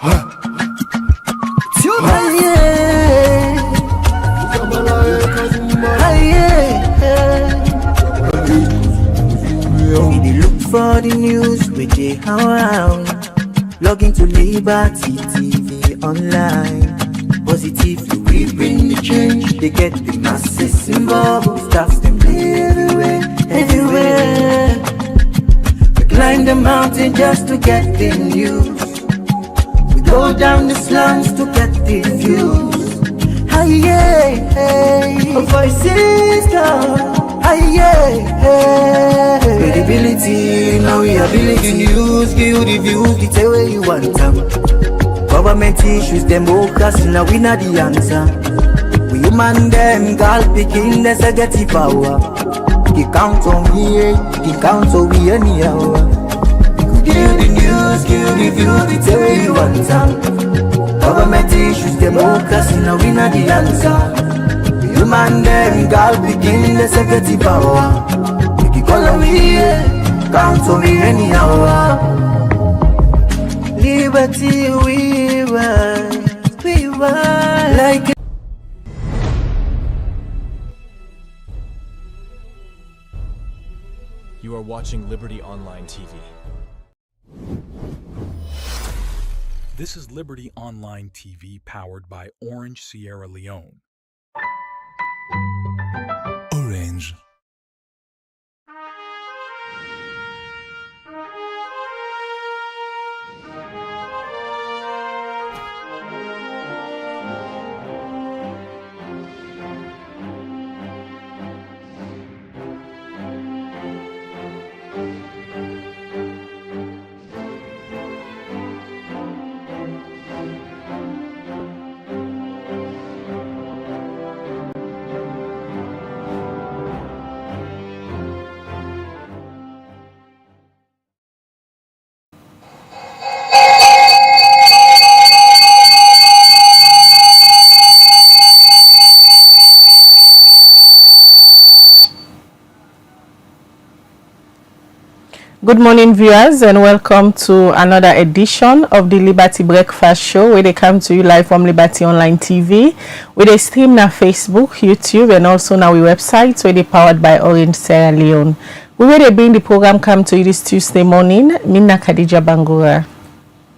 For the news we dey around, log into Liberty TV online. Positively we bring the change. They get the masses involved. Staffs them everywhere. We climb the mountain just to get the news. We go down the slums to get the views. Voices down. Credibility, now we ability. News, give the views, the tell where you want them. Government issues, democracy, now we not the answer. We human them, girl picking, let's get the power. He count on me, he count on me anyhow. Give the news, give the views, the tell where you want them. Government issues, democracy, now we not the answer. Man, them girl begin the security power. Make it call on me, count on me any hour. Liberty, we run like. You are watching Liberty Online TV. This is Liberty Online TV powered by Orange Sierra Leone. Orange. Good morning, viewers, and welcome to another edition of the Liberty Breakfast Show, where they come to you live from Liberty Online TV, where they stream na Facebook, YouTube, and also na we website, where they powered by Orange Sierra Leone. We will bring the program come to you this Tuesday morning. Minna Khadija Bangura.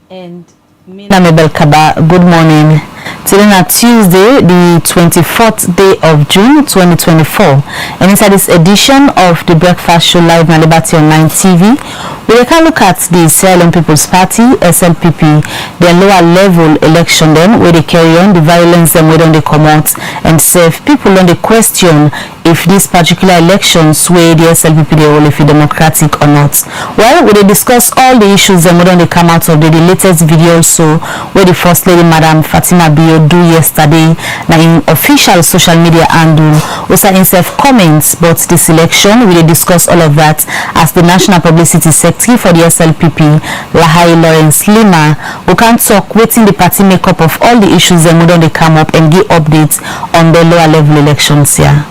And Minna Mabel Kaba. Good morning. Today na Tuesday, the 24th day of June 2024, and inside this edition of the Breakfast Show live on Liberty Online TV, we can look at the Sierra Leone People's Party (SLPP), their lower level election, then where they carry on the violence, them where they come out and serve people on the question if these particular elections where the SLPP they will if democratic or not. Well, we discuss all the issues them when they come out of the latest video also where the First Lady Madam Fatima Bio do yesterday now in official social media handle also in self comments but this election we discuss all of that as the National Publicity Secretary for the SLPP Lahai Leema who can talk waiting the party makeup of all the issues them when they come up and give updates on the lower level elections here.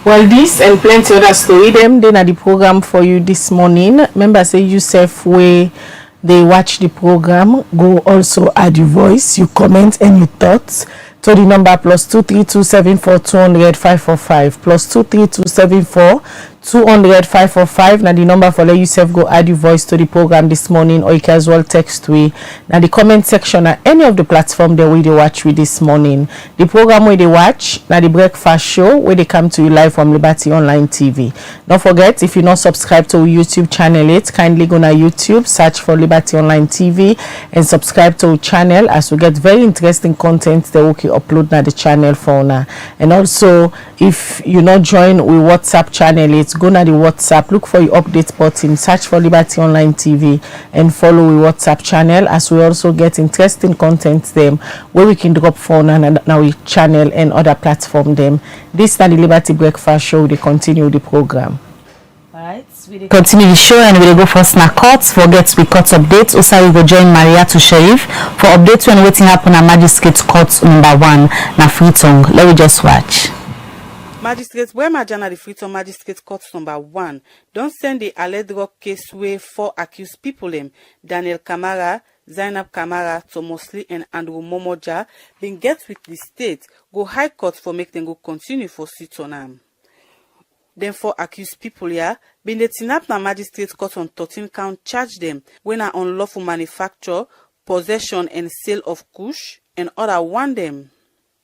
Well, this and plenty other story them then at the program for you this morning. Remember say yourself where they watch the program, go also add your voice, your comment and your thoughts to the number +23274200545 +23274200545. Now the number for let yourself go add your voice to the program this morning, or you can as well text we now the comment section at any of the platform that we they watch with this morning. The program where they watch now the Breakfast Show where they come to you live from Liberty Online TV. Don't forget, if you not subscribe to our YouTube channel, kindly go na YouTube, search for Liberty Online TV and subscribe to our channel as we get very interesting content that we can upload na the channel for now. And also if you not join with WhatsApp channel, it's go na the WhatsApp, look for your update button, search for Liberty Online TV and follow the WhatsApp channel as we also get interesting content them where we can drop for now we channel and other platform them. This is the Liberty Breakfast Show. They continue the program. Alright, we continue the show and we'll go for snack courts. Forget we court updates. Also we go join Maria to Sheriff for updates when waiting happen at Magistrate Court number 1 na Freetongue. Let me just watch. Magistrate Leema Jana the Freetown Magistrate Court number 1 don't send the alleged drug case where 4 accused people them Daniel Kamara, Zainab Kamara, Thomas Lee and Andrew Momoja been get with the state go high court for make them go continue for sit on am. Then 4 accused people here been the tinap na magistrate court on 13 count charge them when are unlawful manufacture, possession and sale of kush and other one them.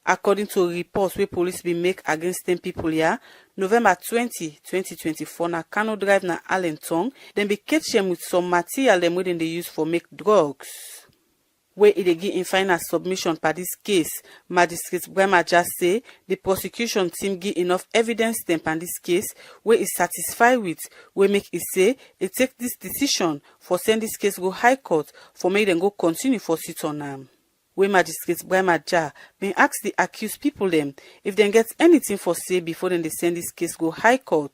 According to reports where police be make against 10 people here, November 20, 2024 na Kano Drive na Allentown, then be catch them with some material them within they use for make drugs. Where it give in final submission per this case, Magistrate Leema just say the prosecution team give enough evidence them on this case where is satisfied with, where make it say it take this decision for send this case go high court for make them go continue for sit on them. Where Magistrate Leema been ask the accused people them if they get anything for say before then they send this case go high court.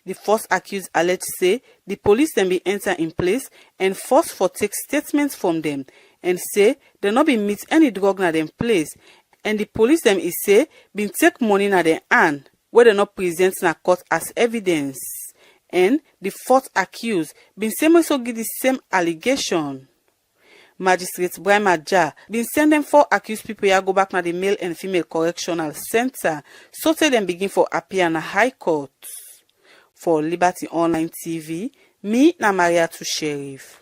The first accused alleged say the police then be enter in place and force for take statements from them and say they not be meet any drug na them place and the police them is say been take money na their hand where they not present na court as evidence. And the fourth accused been same also give the same allegation. Magistrate Leema been send them 4 accused people here go back na the male and female correctional center so tell them begin for appear na high court. For Liberty Online TV, me na Maria to Sheriff.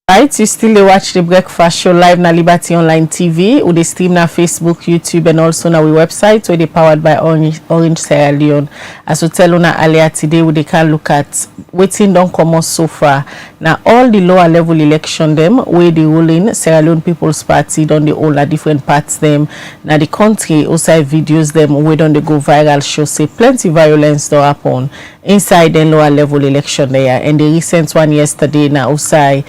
Right, you still dey watch the breakfast show live na Liberty Online TV. We dey stream na Facebook, YouTube, and also na our website where they powered by Orange Sierra Leone. As we tell una earlier today, we dey can look at waiting don't come out so far. Now all the lower level election them where the ruling Sierra Leone People's Party don't they all at different parts them. Now the country also videos them where don't they go viral show say plenty violence do happen inside the lower level election there. And the recent one yesterday now outside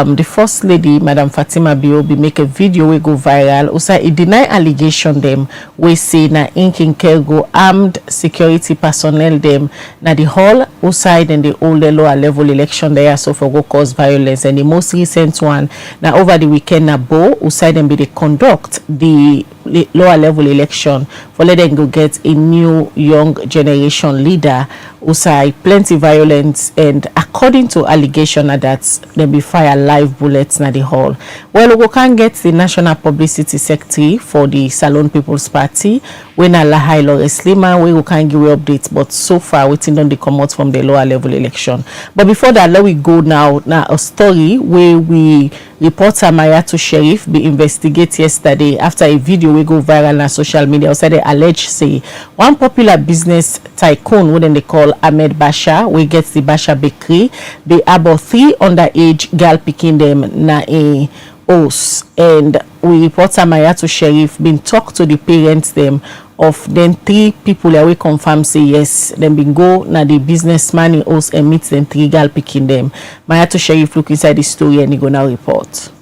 the first lady, Madam Fatima Biobi, make a video we go viral. Also, it deny allegation them. We say na inking go armed security personnel them na the whole outside and the older lower level election there so for go cause violence. And the most recent one now over the weekend na Bo outside and be they conduct the lower level election for let them go get a new young generation leader. Also, plenty violence and according to allegation that they be fire live bullets na the hall. Well, we can get the national publicity secretary for the Salon People's Party when Lahai Leema we can give you updates, but so far waiting on the come out from the lower level election. But before that, let we go now a story where we reporter Maya to Sheriff be investigate yesterday after a video we go viral on social media. Also, they allege say one popular business tycoon wouldn't they call Ahmed Basha we get the Basha bakery they about 3 underage girl picking them na a house, and we reporter Maya to Sheriff been talk to the parents them of then 3 people that we confirm say yes then been go na the businessman in house and meet them 3 girl picking them. Maya to Sheriff look inside the story and he go now report.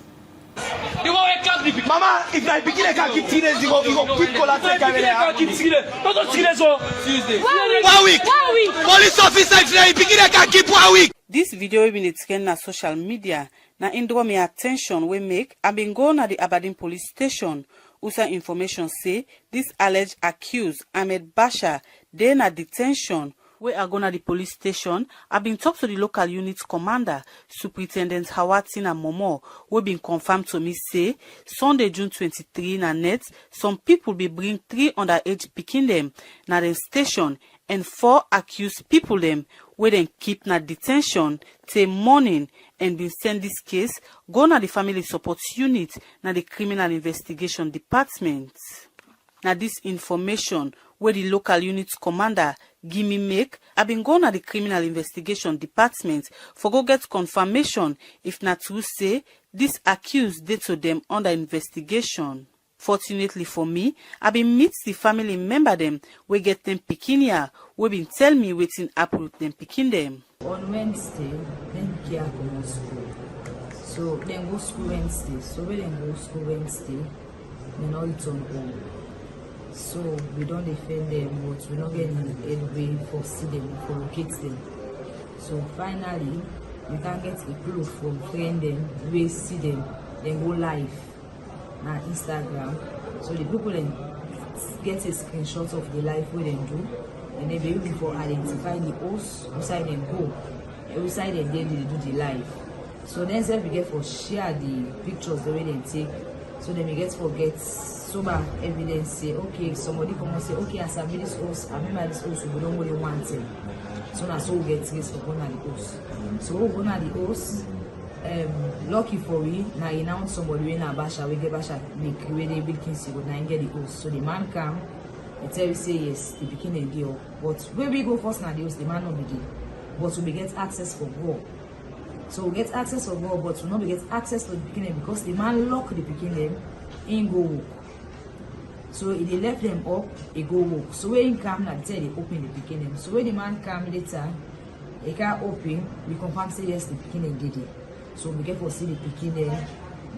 Mama, if I begin to keep teenagers, you go quick call and take camera. 1 week. Police officer, if I begin to keep 1 week. This video we been taken na social media na draw me attention we make I been go na the Aberdeen police station. Usa information say this alleged accused Ahmed Basha they na detention. We are going to the police station. I've been talked to the local unit commander, Superintendent Hawatina Momo, who been confirmed to me say Sunday, June 23 na net, some people be bring 3 underage picking them na the station and 4 accused people them where then keep na detention till morning and been send this case go na the family support unit na the criminal investigation department. Now this information where the local unit commander give me make, I been going at the criminal investigation department for go get confirmation if not true say this accused they to them under investigation. Fortunately for me, I been meet the family member them we get them picking here, we been tell me waiting up with them picking them. On Wednesday, then Kia go to school. So then go school Wednesday. So when they go school Wednesday, then all it's on home. So we don't defend them, but we don't get any way for see them, for locate them. So finally, we can get a clue from friend them, we see them, then go live on Instagram. So the people then get a screenshot of the live we then do, and then be able to identify the host, who side them go, every side then they do the live. So then we get for share the pictures the way they take. So then we get for get sober evidence, say okay, somebody come and say okay, as I made this host, I remember this host, we don't really want it. So now so we get trace for one of the hosts. So we go on the host. Lucky for we now you announce somebody in a basha, we get basha make really big things go now get the host. So the man come and tell you say yes, the begin a deal. But where we go first now the host, the man not begin. But we get access for war. So we get access for war, but we not get access to the beginning because the man lock the beginning in go walk. So if they left them up, he go walk. So when he come now, they open the beginning. So when the man come later, he can open, we confirm say yes, the beginning did it. So we get to see the beginning.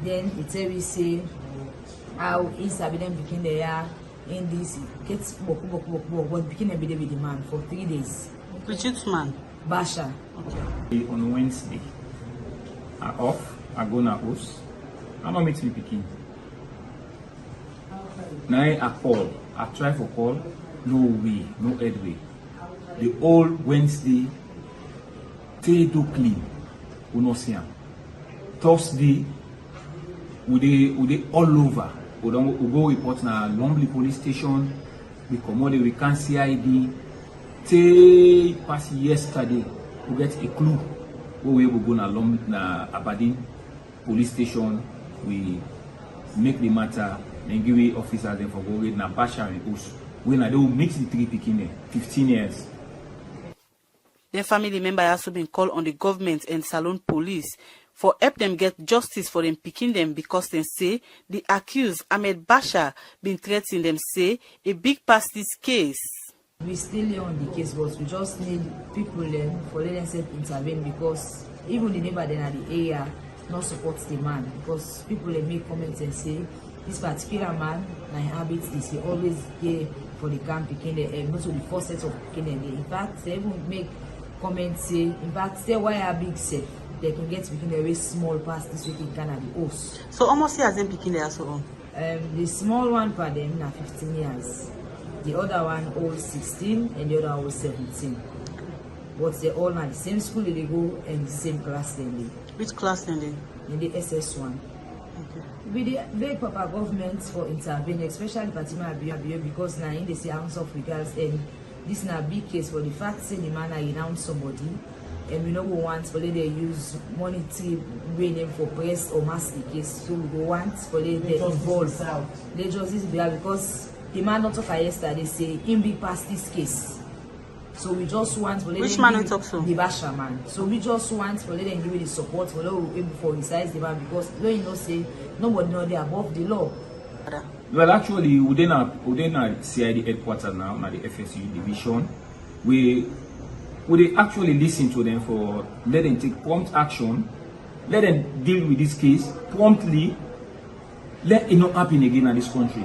Then it tell we say how inside them begin there in this gets work, but beginning be there with the man for 3 days. Which man? Basha. Okay. On Wednesday, I off, I go na house, I don't meet me picking. Now I call, I try for call, no way, no headway. The whole Wednesday, they do clean, we no see him. Thursday, we all over. We go report na Longley police station, we come out, we can't see ID. Say past yesterday, we get a clue where we go na Aberdeen police station. We make the matter, then give the officers them for go read na Basha and Us. When they will mix the 3 picking 15 years. Their family member also been called on the government and Salon police for help them get justice for them picking them because they say the accused Ahmed Basha been threatening them say a big past this case. We still on the case, but we just need people for let themselves intervene because even the neighbor then at the area not supports the man because people make comments and say this particular man, my habit is he always there for the camp picking and not to the first set of picking them. In fact, they even make comments say, in fact, say why a big set they can get picking a very small past this week in Canada the host. So almost here as them picking there so on. The small one for them now 15 years. The other one all 16 and the other all 17. But they all at the same school they go and the same class then they. Which class then they? In the SS1. Okay. We beg Papa government for intervening, especially Fatima Abiyo because now in the say ounce of regards and this is a big case for the fact say the man announced somebody and we know we want for they use monetary way them for press or mass the case. So we go want for they involved. They justice because the man not talk yesterday say him big past this case. So we just want for which man we talk to? The Basha man. So we just want for them give the support for them able for resize the man because you know say nobody know they above the law. Well, actually, we didn't CID headquarters now, not the FSU division. We actually listen to them for let them take prompt action, let them deal with this case promptly, let it not happen again in this country.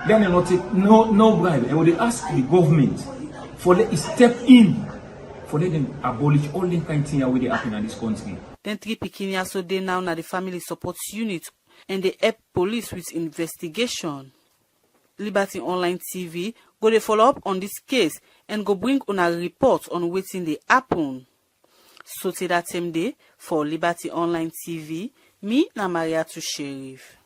Let them not take no bribe. And they ask the government for let it step in for let them abolish all the kind of things that they happen in this country. Then 3 picking also they now the family support unit and they help police with investigation. Liberty Online TV go to follow up on this case and go bring on a report on waiting they happen. So till that same day for Liberty Online TV, me na Maria to Sheriff.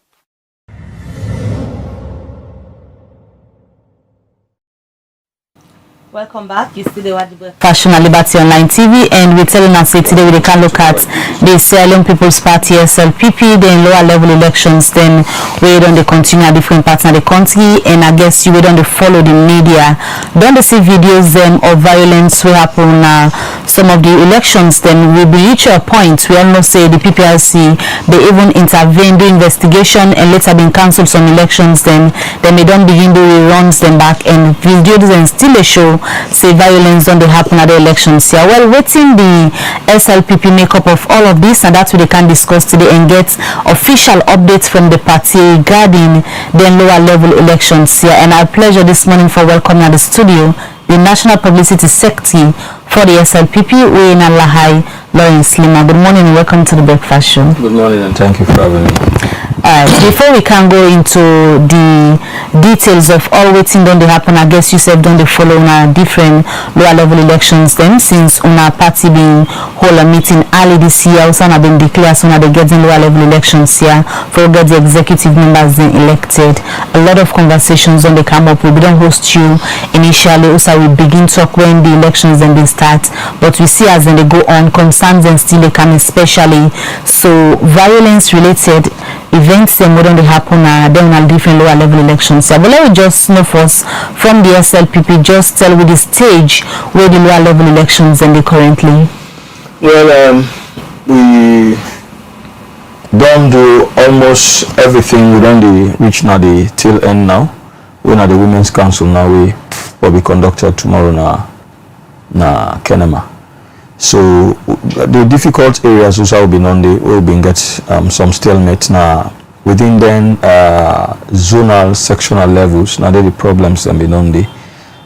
Welcome back. You still watch the Fashion and Liberty Online TV, and we're telling us today we can look at the Sierra Leone People's Party SLPP, then lower level elections, then we don't they continue at different parts of the country, and I guess you don't follow the media, don't they see videos of violence will happen some of the elections, then we reach a point we almost say the PPRC they even intervene, do investigation, and later been cancelled some elections, then they don't begin to reruns them back and videos and still a show say violence don't happen at the elections here. Well, waiting the SLPP makeup of all of this, and that's what they can discuss today and get official updates from the party regarding the lower level elections here. And our pleasure this morning for welcoming at the studio the National Publicity Secretary for the SLPP, we in Lahai, Leema. Good morning and welcome to the breakfast show. Good morning and thank you for having me. Before we can go into the details of all waiting don't they happen, I guess you said don't they follow on different lower level elections then, since on our party being hold a meeting early this year, also have been declared soon they getting lower level elections here for get the executive members then elected. A lot of conversations when they come up, we don't host you initially, also we begin talk when the elections then they start, but we see as then they go on, concerns and still they come, especially so violence related events then wouldn't they happen then on different lower level elections. But let me just know first from the SLPP, just tell with the stage where the lower level elections and they currently. Well, we don't do almost everything. We don't reach now the till end now. We're at the Women's Council now. We will be conducted tomorrow na Kenema. So the difficult areas also will be on the will be get some stalemate now within then zonal sectional levels. Now the problems can be on the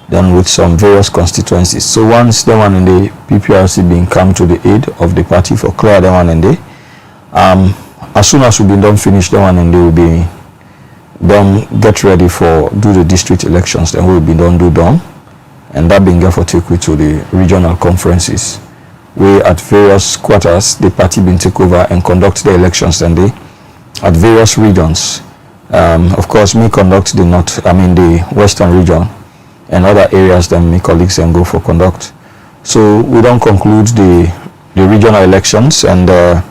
then with some various constituencies. So once the one in the PPRC being come to the aid of the party for clear the one in the as soon as we been done finish the one in the will be done get ready for do the district elections, then we will be done do done, and that being therefore take we to the regional conferences. We at various quarters the party been take over and conduct the elections and they at various regions. Of course me conduct the the western region and other areas then my colleagues then go for conduct. So we don't conclude the regional elections, and there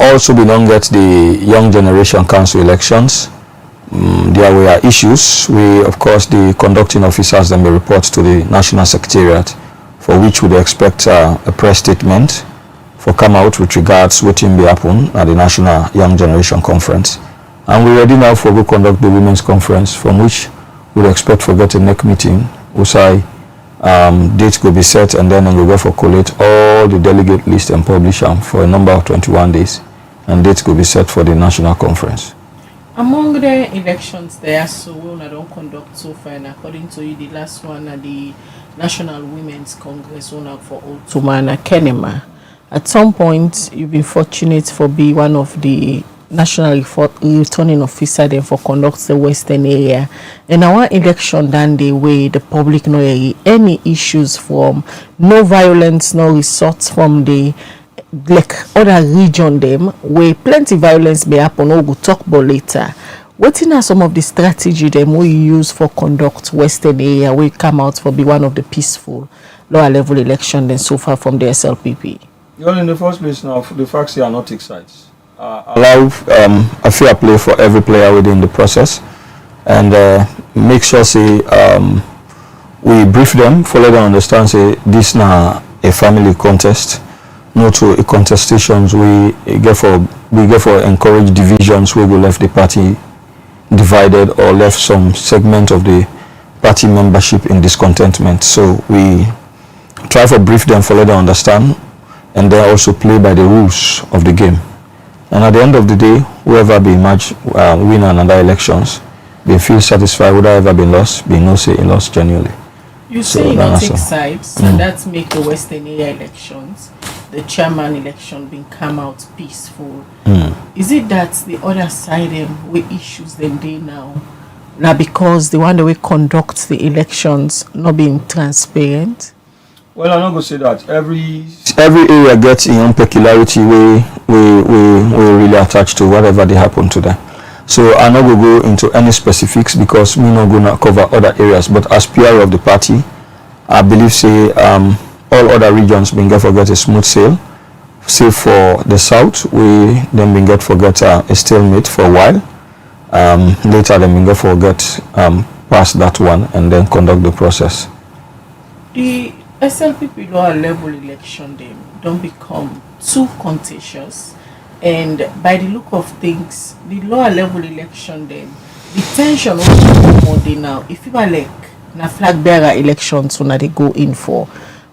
also we don't get the young generation council elections. There were issues. We of course the conducting officers then may report to the National Secretariat, for which we expect a press statement for come out with regards what will be happen at the National Young Generation Conference. And we're ready now for go conduct the Women's Conference, from which we expect for get a next meeting. Also, dates will be set, and then we'll go for collate all the delegate list and publish them for a number of 21 days, and dates will be set for the National Conference. Among the elections there, so we don't conduct so far, and according to you, the last one at the National Women's Congress one for Ottoman Kenema. At some point, you've been fortunate for be one of the national returning officer then for conduct the western area. And our election done the way the public know any issues from no violence, no resorts from the like other region them where plenty violence may happen. We'll talk about later. What are some of the strategy them we use for conduct western area we come out for be one of the peaceful lower level election then so far from the SLPP? Well, in the first place now, the facts here are not take sides. Allow a fair play for every player within the process, and make sure say we brief them, follow them, understand say this now a family contest, not to a contestations we get for encourage divisions where we left the party divided or left some segment of the party membership in discontentment. So we try to brief them, follow them, understand, and then also play by the rules of the game. And at the end of the day, whoever be win another elections, they feel satisfied with whatever been lost, be no say lost genuinely. You say not take sides, and that's make the Western area elections, the chairman election being come out peaceful. Is it that the other side them we issues them day now because the one that we conduct the elections not being transparent? Well, I'm not going to say that. Every area gets its own peculiarity we really attach to whatever they happen to them. So I'm not going to go into any specifics because we're not going to cover other areas. But as PR of the party, I believe say all other regions been get a smooth sail. Save for the south, we then been get a stalemate for a while. Later then been get past that one and then conduct the process. The SLPP lower level election them don't become too contentious, and by the look of things, the lower level election then the tension also more day now. If you are like na flag bearer elections so now they go in for,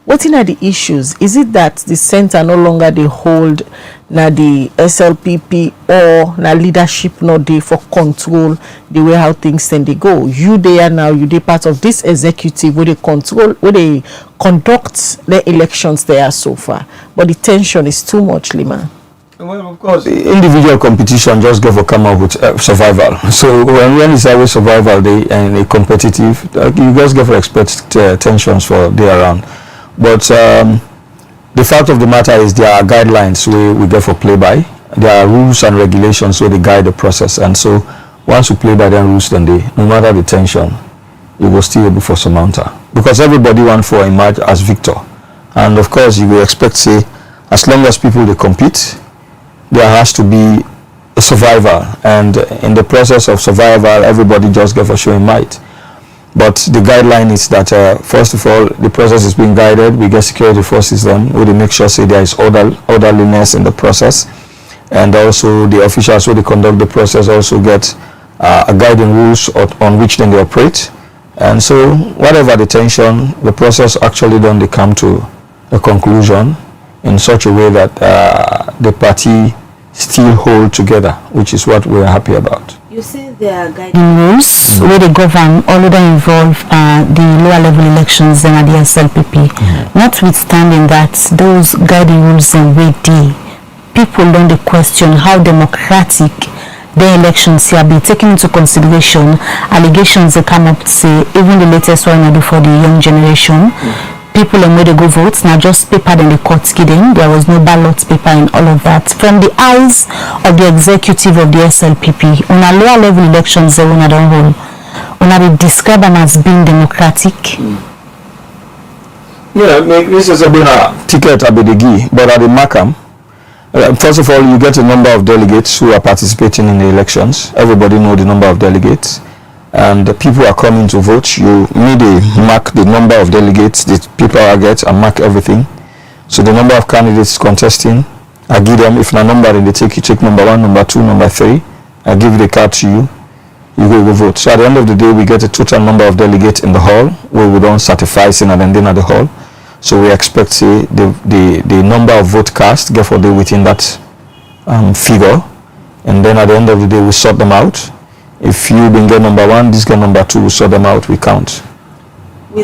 What are the issues? Is it that the center no longer they hold na the SLPP or na leadership not there for control the way how things tend to go? You there now, you they part of this executive where they control, where they conduct the elections there so far. But the tension is too much, Leema. Well, of course, individual competition just go for come up with survival. So when it's always survival, and a competitive, you just go for expect tensions for there around. But the fact of the matter is there are guidelines we go for play by. There are rules and regulations where they guide the process. And so once you play by them rules, then no matter the tension, you will still able for surmount. Because everybody wants for emerge as victor. And of course, you will expect, say, as long as people they compete, there has to be a survival. And in the process of survival, everybody just go for showing might. But the guideline is that first of all, the process is being guided. We get security forces then, where they make sure say there is orderliness in the process, and also the officials who they conduct the process also get a guiding rules on which then they operate. And so whatever the tension, the process actually then they come to a conclusion in such a way that the party still hold together, which is what we are happy about. You say there are guiding rules where they govern all of them involve the lower level elections and the SLPP. Notwithstanding that, those guiding rules and way people don't question how democratic the elections here be taken into consideration. Allegations they come up to say, even the latest one for the young generation. People and where they go vote, not just paper in the court kidding. There was no ballot paper and all of that. From the eyes of the executive of the SLPP, on a lower level elections, they will not hold. They describe them as being democratic. Yeah, this is a ticket at the but at the Markham, first of all, you get a number of delegates who are participating in the elections. Everybody know the number of delegates. And the people are coming to vote. You need to mark the number of delegates the people are get and mark everything. So the number of candidates contesting, I give them, if not number, then they take, you take number 1, number 2, number 3. I give the card to you, you go vote. So at the end of the day, we get a total number of delegates in the hall where we don't certify sin and then at the hall. So we expect say the number of vote cast, therefore they within that figure. And then at the end of the day, we sort them out. If you been get number 1, this get number 2, we sort them out, we count.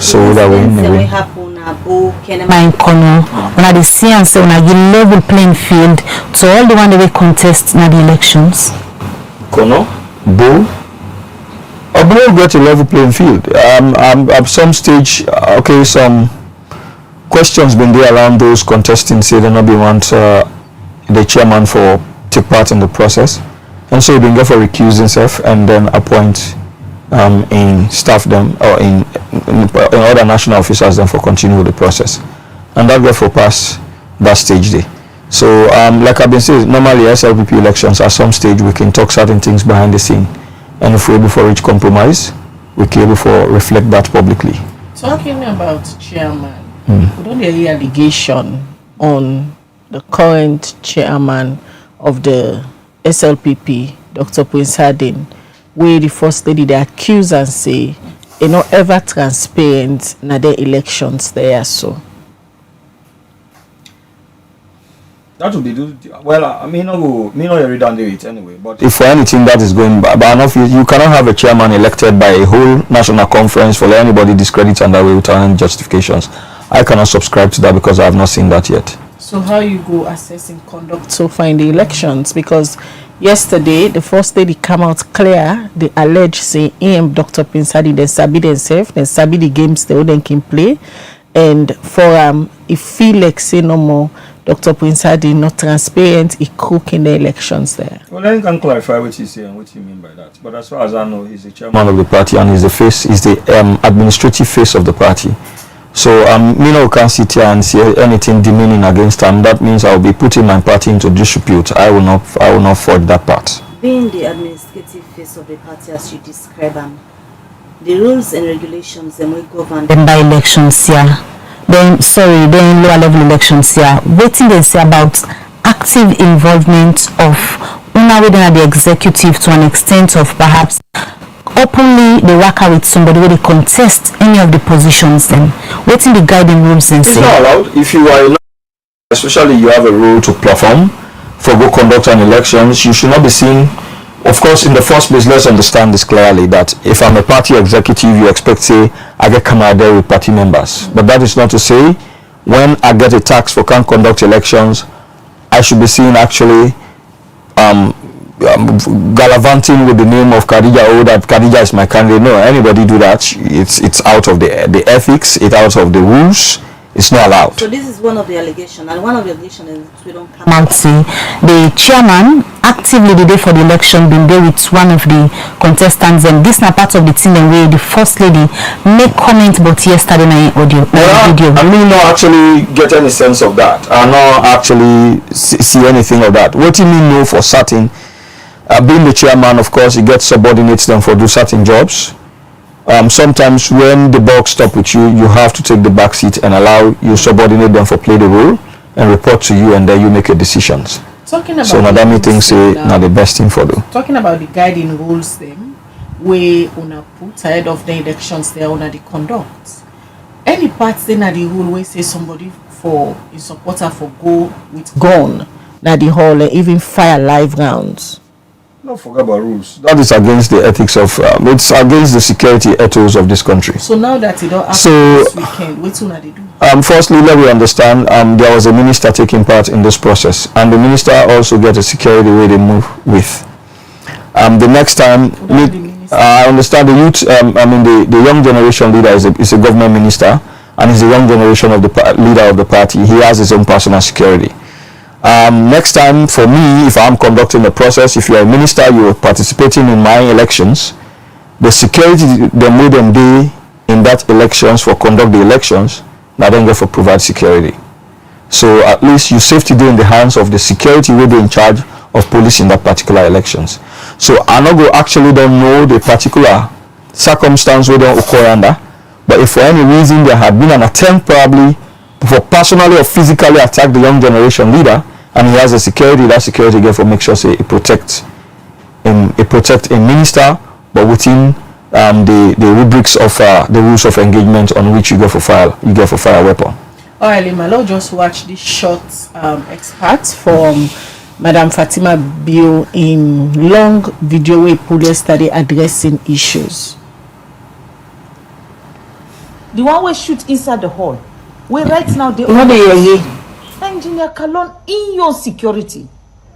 So that way, we happen my corner when I see and say when I give level playing field to all the one that we contest in the elections. Kono, Bo, I get a level playing field. At some stage, okay, some questions been there around those contesting say they not be want the chairman for take part in the process. And so you can go for recuse himself and then appoint in staff them or in other national officers then for continue the process. And that go for pass that stage day. So like I've been saying, normally SLPP elections at some stage we can talk certain things behind the scene. And if we're able to reach compromise, we can able to reflect that publicly. Talking about chairman, we don't hear any allegation on the current chairman of the SLPP, Dr. Prince Harding, where the first lady they accuse and say you know ever transparent na the elections there. So that would be well. I mean, me not read down it anyway. But if for anything that is going by enough, you cannot have a chairman elected by a whole national conference for anybody discredit and that way without any justifications. I cannot subscribe to that because I have not seen that yet. So how you go assessing conduct so far in the elections? Because yesterday the first lady come out clear, they allege say Dr. Prince Harding they sabi themselves, they sabi the games they wouldn't can play, and for it feel like say no more Dr. Prince Harding not transparent, he crook in the elections there. Well, then you can clarify what you say and what you mean by that. But as far as I know, he's the chairman of the party and he's the face, he's the administrative face of the party. So me no can sit here and say anything demeaning against him. That means I will be putting my party into disrepute. I will not forge that part. Being the administrative face of the party as you describe them, the rules and regulations and we govern them by elections here. Then lower level elections here. Waiting they say about active involvement of within the executive to an extent of perhaps openly they work out with somebody where they contest any of the positions, then waiting the guiding rules and it's not allowed. If you are, especially you have a role to perform for go conduct an elections, you should not be seen. Of course, in the first place, let's understand this clearly, that if I'm a party executive, you expect, say, I get camaraderie with party members. But that is not to say, when I get a tax for can't conduct elections, I should be seen actually gallivanting with the name of Khadija, oh, that Khadija is my candidate. No, anybody do that, it's out of the ethics, it's out of the rules. It's not allowed. So this is one of the allegations, and one of the allegations is we don't come out say the chairman actively the day for the election been there with one of the contestants, and this not part of the team and where the first lady make comment about yesterday night audio video. I mean, not actually get any sense of that. I not actually see anything of that. What do you mean know for certain? Being the chairman, of course, you get subordinates them for do certain jobs. Sometimes when the buck stop with you, you have to take the back seat and allow you subordinate them for play the role and report to you, and then you make your decisions. Talking about so madam thinks say now the best thing for do. Talking about the guiding rules them where una put ahead of the elections there una the conduct. Any parts then are the rule where say somebody for a supporter for go with gun na the hall even fire live rounds. Don't forget about rules. That is against the ethics of, it's against the security ethos of this country. So now that it don't happen this weekend, what do they do? Firstly, let me understand, there was a minister taking part in this process, and the minister also get a security way they move with. The next time, I understand the youth, the young generation leader is a government minister, and he's the young generation of the leader of the party. He has his own personal security. Next time for me, if I'm conducting the process, if you're a minister, you're participating in my elections, the security they made them do in that elections for conduct the elections, now don't get for provide security. So at least you safety do in the hands of the security will be in charge of police in that particular elections. So I not go actually don't know the particular circumstance where they occur under, but if for any reason there had been an attempt probably for personally or physically attack the young generation leader, and he has a security, that security therefore make sure say it protect a minister, but within the rubrics of the rules of engagement on which you go for fire a weapon. All right, Leema, let's just watch this short excerpt from Madam Fatima Bio in long video where police study addressing issues. The one we shoot inside the hall. We right now the engineer Kalon in your security.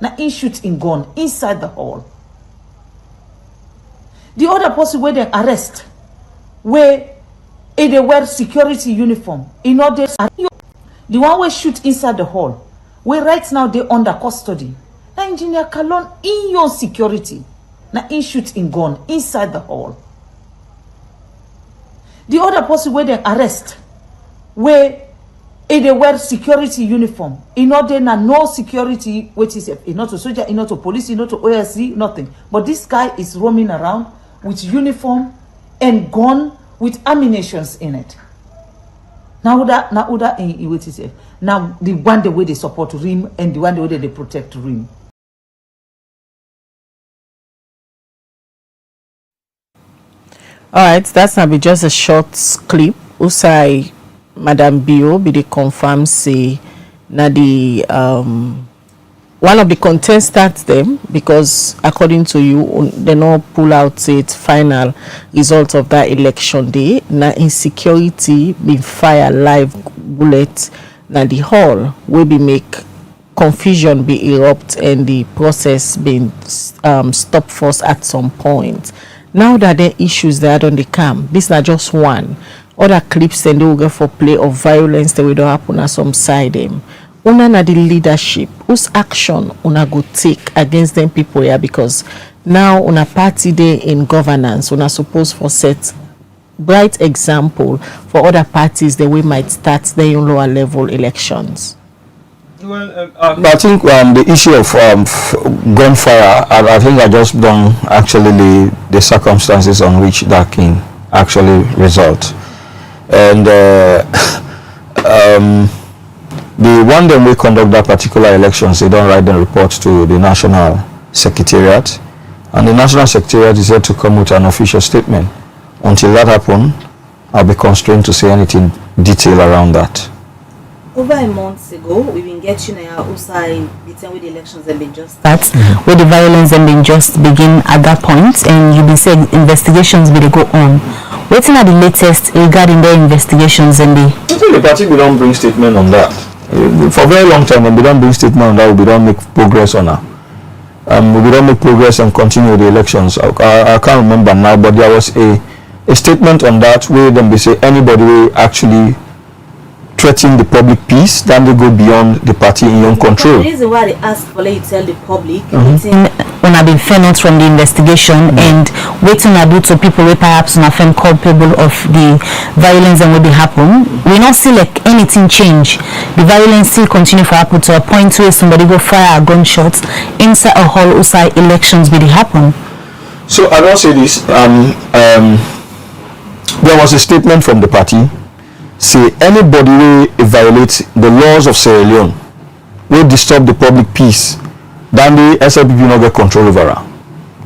Now in shoot in gun inside the hall. The other person where they arrest, where they wear security uniform in order the one we shoot inside the hall. We right now they under custody. Now engineer Kalon in your security. Now in shoot in gun inside the hall. The other person where they arrest, where they wear security uniform in order na no security, which is not a soldier, not a police, not a OSC, nothing. But this guy is roaming around with uniform and gun with ammunitions in it. Now that which is now the one the way they support RIM and the one the way they protect RIM. All right, that's now be just a short clip. Usai Madam Bio be the confirm say na the one of the contestants them, because according to you they no pull out it final result of that election day. Na insecurity be fire live bullet na the hall will be make confusion be erupt and the process been stopped first at some point. Now that there are issues that are on the cam, this is not just one. Other clips and they will go for play of violence that will happen on some side them. Una na the leadership, whose action una go take against them people here, because now una party day in governance, una supposed for set bright example for other parties that we might start their lower level elections. Well, I think the issue of gunfire, I think I just don't actually the circumstances on which that can actually result. And the one that we conduct that particular elections, they don't write the reports to the National Secretariat. and the National Secretariat is yet to come with an official statement. Until that happens, I'll be constrained to say anything detailed around that. Over a month ago, we've been getting outside the time with the elections have been just start, where the violence have been just begin at that point, and you've been saying investigations will go on. Waiting at the latest regarding their investigations and the party we don't bring statement on that. For a very long time, when we don't bring statement on that, we don't make progress on that. We don't make progress and continue the elections. I can't remember now, but there was a statement on that where then they say anybody will actually threaten the public peace, then they go beyond the party in your control. The reason why they ask for you tell the public when I've been found out from the investigation and waiting I do to people who perhaps not found culpable of the violence and what they happen, we not see like anything change. The violence still continue for happen to a point where somebody go fire a gunshot inside a hall outside elections will happen. So I don't say this. There was a statement from the party. Say anybody will violate the laws of Sierra Leone, will disturb the public peace, then the SLPP not get control over her.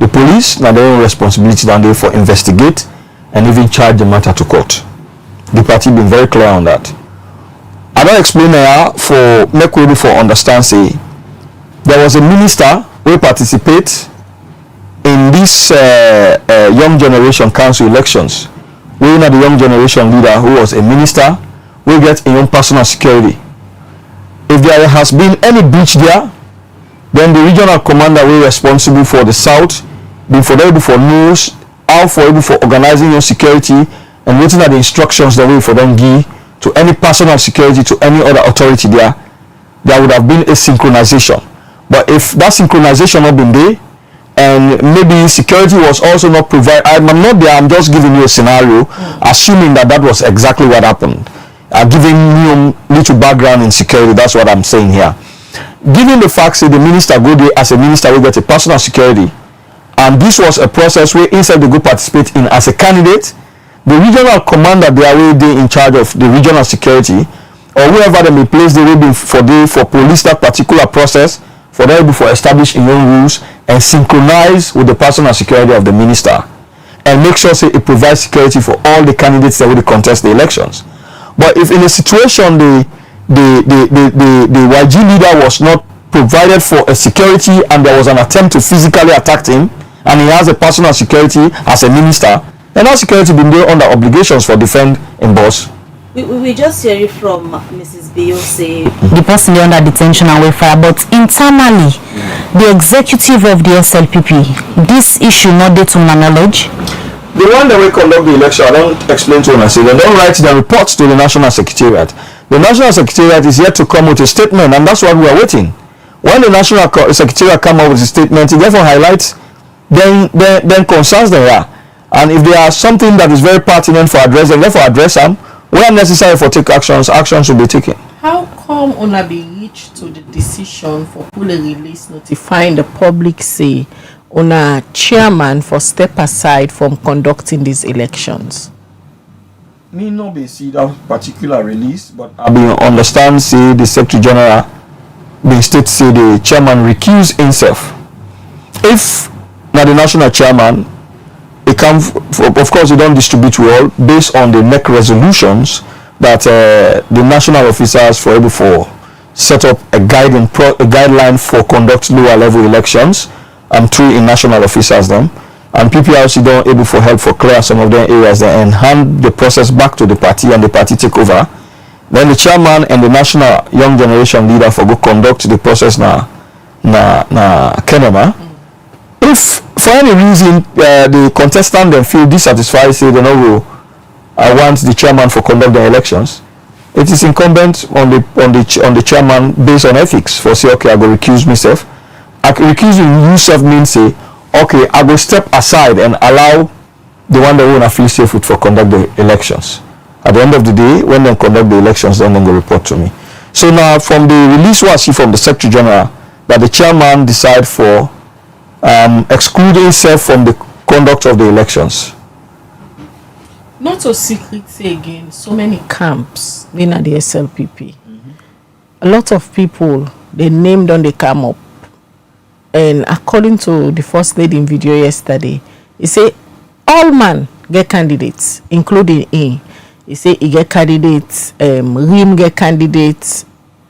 The police now their own responsibility then they for investigate and even charge the matter to court. The party been very clear on that. I don't explain here for make way for understand. Say there was a minister who participate in this young generation council elections. We know the young generation leader who was a minister will get a young personal security. If there has been any breach there, then the regional commander will be responsible for the south, being for them for news, how for able for organizing your security and waiting at the instructions that way for them give to any personal security to any other authority there would have been a synchronization. But if that synchronization not been there, and maybe security was also not provided. I'm not there, I'm just giving you a scenario, assuming that was exactly what happened. Giving you little background in security, that's what I'm saying here. Given the fact that the minister go there as a minister will get a personal security, and this was a process where inside they go participate in as a candidate, the regional commander they are in charge of the regional security, or whoever they may place they will be for police that particular process, for them before establish in own rules and synchronize with the personal security of the minister and make sure say it provides security for all the candidates that will contest the elections. But if in a situation the YG leader was not provided for a security and there was an attempt to physically attack him and he has a personal security as a minister, then that security been there under obligations for defend in boss. We just hear it from Mrs. Bayo say the person under detention and welfare, but internally, the executive of the SLPP, this issue not there to my knowledge. The one that will conduct the election, I don't explain to them. I say they don't write the reports to the National Secretariat. The National Secretariat is yet to come with a statement, and that's what we are waiting. When the National Secretariat come up with a statement, it therefore highlights then concerns they are, and if there are something that is very pertinent for address, then therefore address them. Where necessary for take actions will be taken. How come una be reached to the decision for pull a release notifying the public say una chairman for step aside from conducting these elections? Me no be see that particular release, but I be understand say the Secretary General the state say the chairman recuse himself. If not the national chairman, it can, of course, you don't distribute well based on the NEC resolutions that the national officers for able for set up a guideline for conduct lower level elections through in national officers them, and PPRC don't able for help for clear some of their areas there and hand the process back to the party and the party take over. Then the chairman and the national young generation leader for go conduct the process na Kenema. If for any reason the contestant then feel dissatisfied, say they no I want the chairman for conduct the elections, it is incumbent on the chairman based on ethics for say okay I go recuse myself. Recusing yourself means say okay I go step aside and allow the one that wanna feel safe with for conduct the elections. At the end of the day, when they conduct the elections, then they go report to me. So now from the release we see from the Secretary General that the chairman decide for excluding himself from the conduct of the elections. Not so secret say again, so many camps in the SLPP. A lot of people they named on they come up. and according to the first lady in video yesterday, he say all man get candidates, including he say he get candidates, Rim get candidates,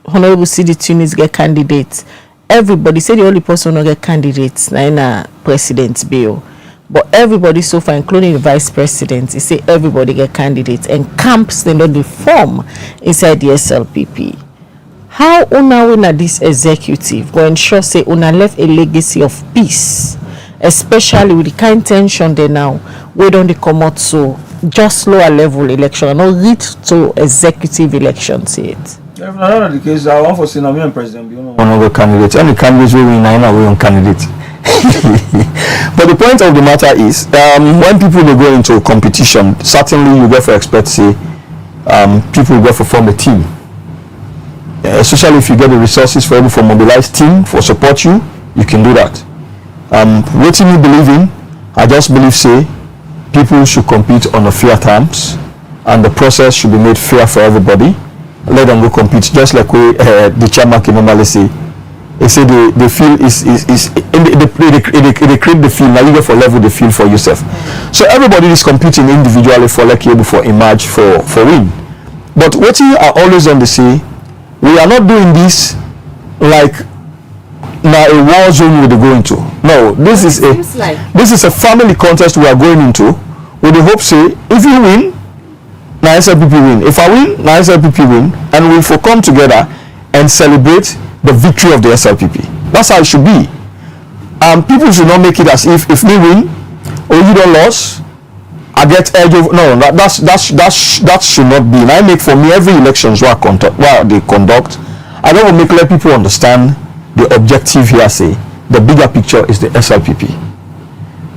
Honorable City Tunis get candidates. Everybody say the only person who get candidates na president's bill. But everybody so far, including the vice president, he say everybody get candidates, and camps they not form inside the SLPP. How una this executive go ensure say una left a legacy of peace, especially with the kind tension they now we don't come out so just lower level election and not reach to executive elections yet. If not the case, I want for Senator and President be one of the candidates. Any candidates we win, I know we on candidate. But the point of the matter is, when people they go into competition, certainly you go for expect say people go for form a team. Especially if you get the resources for able for mobilized team for support you can do that. What do you believe in? I just believe say people should compete on a fair terms, and the process should be made fair for everybody. Let them go compete, just like we the chairman can normally say. They say the field is they create the field. Now you go for level the field for yourself. So everybody is competing individually for like able for emerge for win. But what you are always on the say, we are not doing this like now a war zone we're going to. No, this is a family contest we are going into with the hope say if you win, now SLPP win. If I win, now SLPP win, and we will come together and celebrate the victory of the SLPP. That's how it should be. People should not make it as if me win or you don't lose, I get edge of no. That should not be. And I make for me every elections where they conduct. I don't make let people understand the objective here. Say the bigger picture is the SLPP,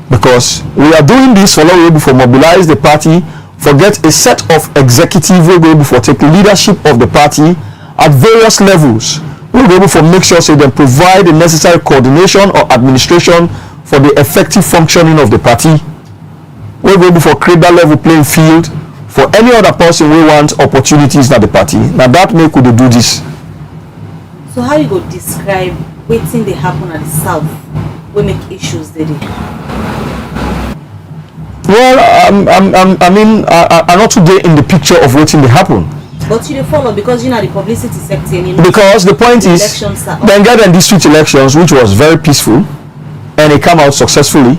because we are doing this for long before mobilize the party. Forget a set of executive will be able to take leadership of the party at various levels. We'll be able to make sure so they provide the necessary coordination or administration for the effective functioning of the party. We'll be able to create that level playing field for any other person who wants opportunities at the party. Now that make we do this. So how you go describe waiting they happen at the south? We make issues there. Well, I mean, I'm not today in the picture of waiting to happen. But you follow because you know the publicity sector. Because the point is, then get in district elections, which was very peaceful, and it came out successfully.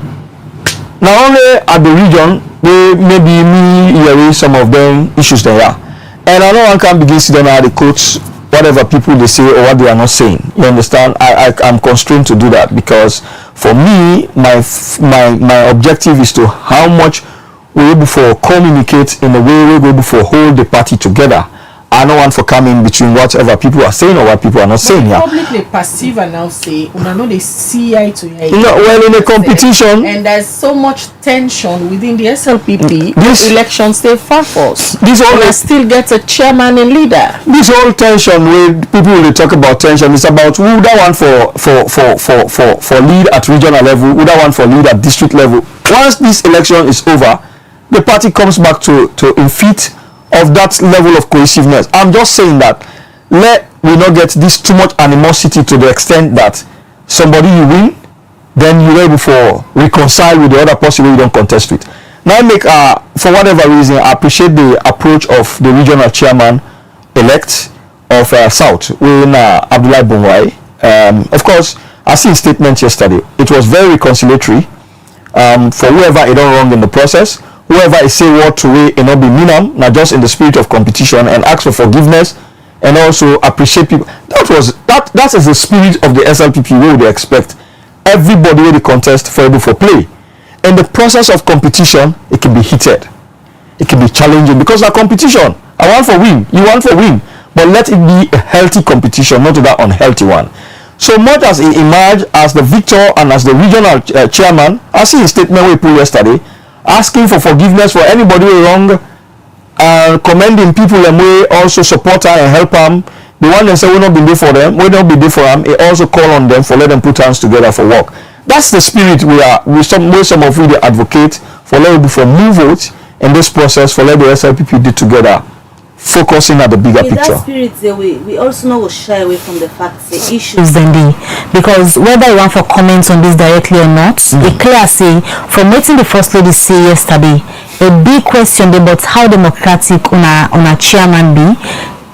Not only at the region, they maybe me hearing some of them issues there are, and I know one can begin to then the quotes whatever people they say or what they are not saying. You understand? I'm constrained to do that because for me, my objective is to how much we're able to communicate in a way we're able to hold the party together. I don't want for coming between whatever people are saying or what people are not saying here. Publicly passive and now say, una know they see eye to eye. No, well, in a competition, and there's so much tension within the SLPP. This elections stay far for us. This all still get a chairman and leader. This whole tension, when people will talk about tension, it's about who that one for lead at regional level, who that one for lead at district level. Once this election is over, the party comes back to in feet of that level of cohesiveness. I'm just saying that let we not get this too much animosity to the extent that somebody you win, then you're able to reconcile with the other person you don't contest with. Now make for whatever reason I appreciate the approach of the regional chairman elect of South when Abdullahi Bunwai. Of course, I see his statement yesterday. It was very reconciliatory for whoever it done wrong in the process. Whoever is say what to way and not be mean not just in the spirit of competition and ask for forgiveness and also appreciate people. That is the spirit of the SLPP we would expect everybody with the contest for able for play. In the process of competition, it can be heated, it can be challenging because a competition. I want for win, you want for win, but let it be a healthy competition, not that unhealthy one. So much as he emerged as the victor and as the regional chairman, I see his statement we put yesterday, asking for forgiveness for anybody wrong, commending people and we also support her and help them. The one that say we not be there for them, we not be there for them. He also call on them for let them put hands together for work. That's the spirit some of we advocate for let for move vote in this process for let the SLPP do together focusing at the bigger in picture. That spirit, we also not shy away from the fact the issues then because whether you want for comments on this directly or not, it clear say from waiting the First Lady say yesterday, a big question about how democratic on a chairman be.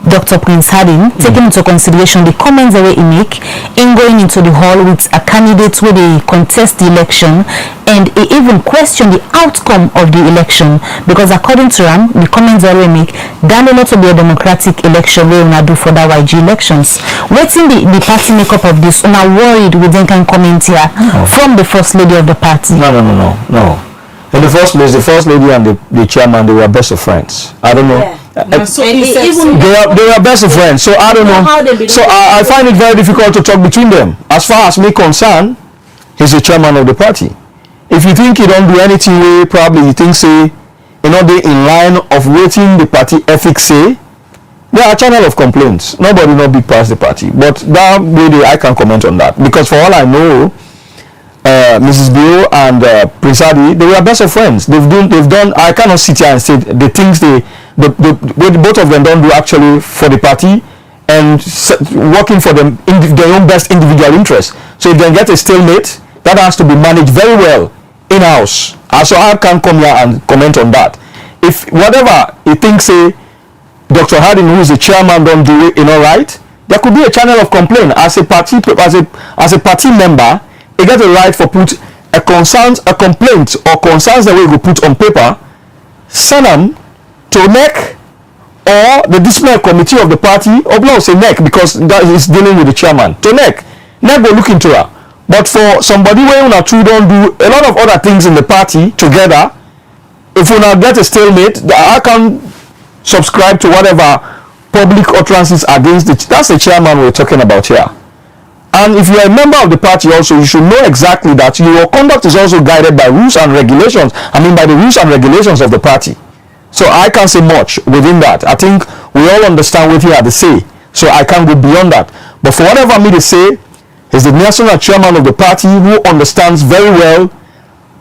Dr. Prince Harding, taking into consideration the comments that he make in going into the hall with a candidate where they contest the election, and he even questioned the outcome of the election because according to him, the comments that we make, that will not be a democratic election we will not do for the YG elections. Waiting the party makeup of this, I'm worried we then can comment here from the First Lady of the party. No. In the first place, the First Lady and the chairman, they were best of friends. I don't know. So they are best of friends, so I don't know. So I find it very difficult to talk between them. As far as me concerned, he's the chairman of the party. If you think he don't do anything, probably he thinks say, they in line of waiting the party ethics say, there are channel of complaints. Nobody no big past the party, but that way I can comment on that because for all I know, Mrs. Bio and Prince Hadi, they were best of friends. They've done. I cannot sit here and say the things both of them don't do actually for the party and working for them in their own best individual interest. So if they get a stalemate, that has to be managed very well in-house. So I can't come here and comment on that. If whatever he thinks, say Dr. Harding, who is the chairman, don't do it, right? There could be a channel of complaint as a party member. You get a right for put a complaint or concerns that we will put on paper, send them to NEC or the disciplinary committee of the party, or no, say NEC because that is dealing with the chairman. To NEC will look into it. But for somebody where una two don't do a lot of other things in the party together, if we now get a stalemate, I can subscribe to whatever public utterances against it. That's the chairman we're talking about here. And if you are a member of the party also, you should know exactly that your conduct is also guided by rules and regulations. By the rules and regulations of the party. So I can't say much within that. I think we all understand what he had to say. So I can't go beyond that. But for whatever me to say, he's the national chairman of the party who understands very well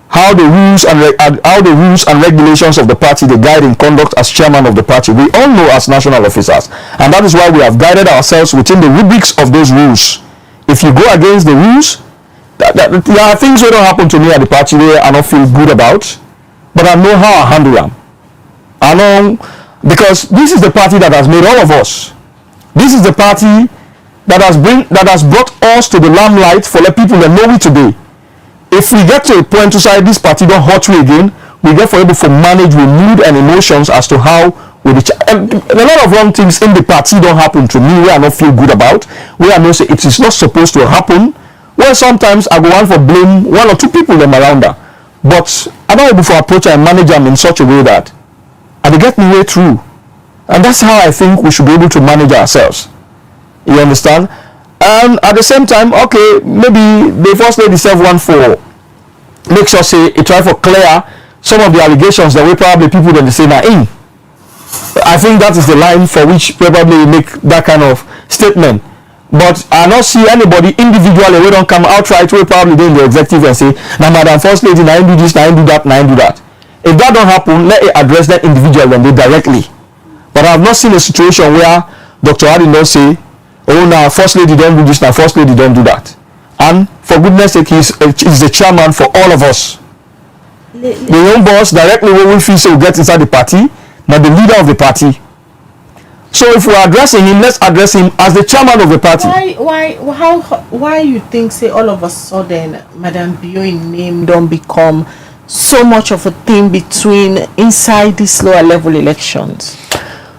how the rules and regulations of the party they guide in conduct as chairman of the party. We all know as national officers. And that is why we have guided ourselves within the rubrics of those rules. If you go against the rules, there are things that don't happen to me at the party where I don't feel good about, but I know how I handle them. I know, because this is the party that has made all of us. This is the party that has brought us to the limelight for the people that know we today. If we get to a point to say this party don't hurt we again, we get for able to manage with mood and emotions as to how a lot of wrong things in the party don't happen to me where I don't feel good about, where I know say it is not supposed to happen, where sometimes I go on for blame one or two people them around her, but I don't able to approach and manage them in such a way that they get me way through. And that's how I think we should be able to manage ourselves. You understand? And at the same time, okay, maybe the First Lady self one for make sure say it try for clear some of the allegations that we probably people then they say now in. I think that is the line for which probably make that kind of statement. But I not see anybody individually we don't come outright we probably in the executive and say, now Madam First Lady, now do this, now do that, now do that. If that don't happen, let it address that individual and they directly. But I have not seen a situation where Dr. Harding don't say, oh now First Lady don't do this, now First Lady don't do that. And for goodness sake, he's the chairman for all of us. The young boss directly when we feel so get inside the party, not the leader of the party. So if we're addressing him, let's address him as the chairman of the party. Why you think say all of a sudden Madam Bio's name don't become so much of a thing between inside these lower level elections?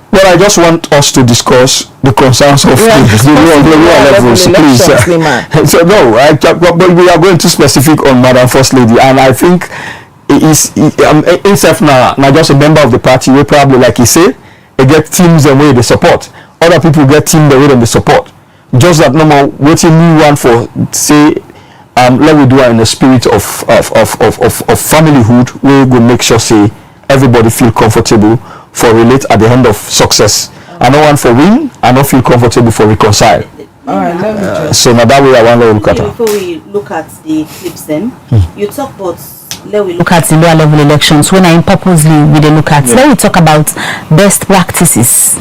Well, I just want us to discuss the concerns of the lower levels, please. So no, but we are going too specific on Madam First Lady, and I think himself now just a member of the party. We probably, like he say, they get teams the way they support. Other people get teams the way they support. Just that no more waiting new one for say. Let we do it in the spirit of familyhood. We will make sure say everybody feel comfortable for relate at the end of success. I don't want for win. I don't feel comfortable for reconcile. All right, so now that way I want to look at it. Before we look at the clips then, you talk about let we look at the lower level elections when I purposely we dey look at. Let me talk about best practices,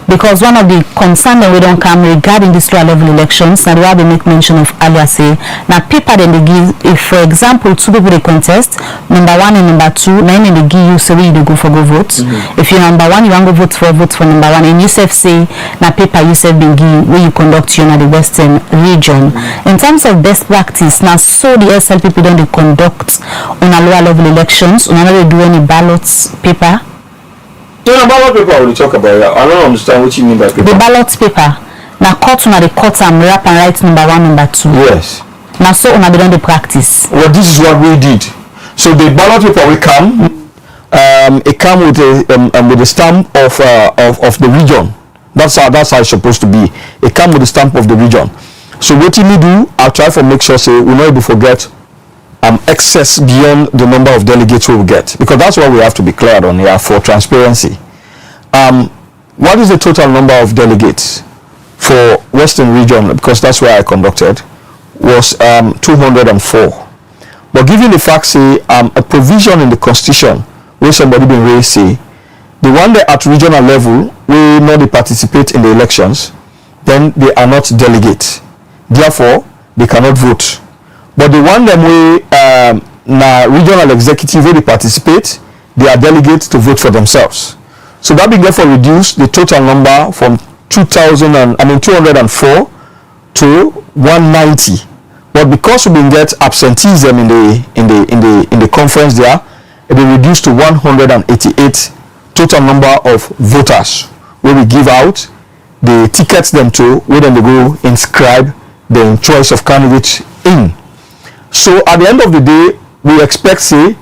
because one of the concern that we don't come regarding these lower level elections, now we make mention of earlier say now paper then they give, if for example 2 people they contest, number 1 and number 2, then they give you so you go for go vote. If you're number 1 you want to vote for number 1, and you say now paper you been give where you conduct you in the western region. In terms of best practice, now so the SLPP don't they conduct on a lower level elections, on another do any ballots paper. The ballot paper we talk about. I don't understand what you mean by paper. The ballot paper. Now court on the court and wrap and write number 1, number 2. Yes. Now so on the practice. Well, this is what we did. So the ballot paper will come. It come with a stamp of the region. That's how it's supposed to be. It come with the stamp of the region. So what we do, I'll try to make sure say we not able to forget excess beyond the number of delegates we will get, because that's what we have to be clear on here for transparency. What is the total number of delegates for Western region, because that's where I conducted, was 204. But given the fact say a provision in the constitution where somebody been raised say the one that at regional level will not participate in the elections, then they are not delegates, therefore they cannot vote. But the one them way na regional executive where they participate, they are delegates to vote for themselves. So that being therefore reduced the total number from 204 to 190. But because we been get absenteeism in the conference there, it been reduced to 188 total number of voters where we give out the tickets them to, where then they go inscribe the choice of candidates in. So at the end of the day, we expect say